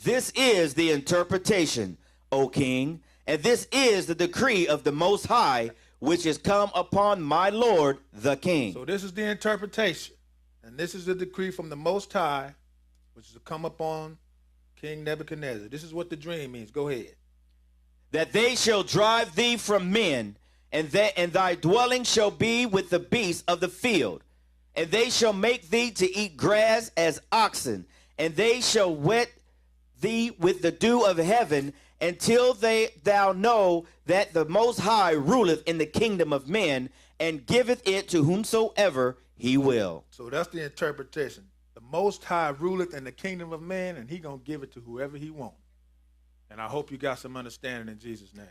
This is the interpretation, O king, and this is the decree of the Most High, which is come upon my Lord the king. So this is the interpretation, and this is the decree from the Most High, which is to come upon King Nebuchadnezzar. This is what the dream means. Go ahead. That they shall drive thee from men, and thy dwelling shall be with the beasts of the field. And they shall make thee to eat grass as oxen, and they shall wet thee with the dew of heaven, until thou know that the Most High ruleth in the kingdom of men, and giveth it to whomsoever he will. So that's the interpretation. The Most High ruleth in the kingdom of men, and he going to give it to whoever he wants. And I hope you got some understanding in Jesus' name.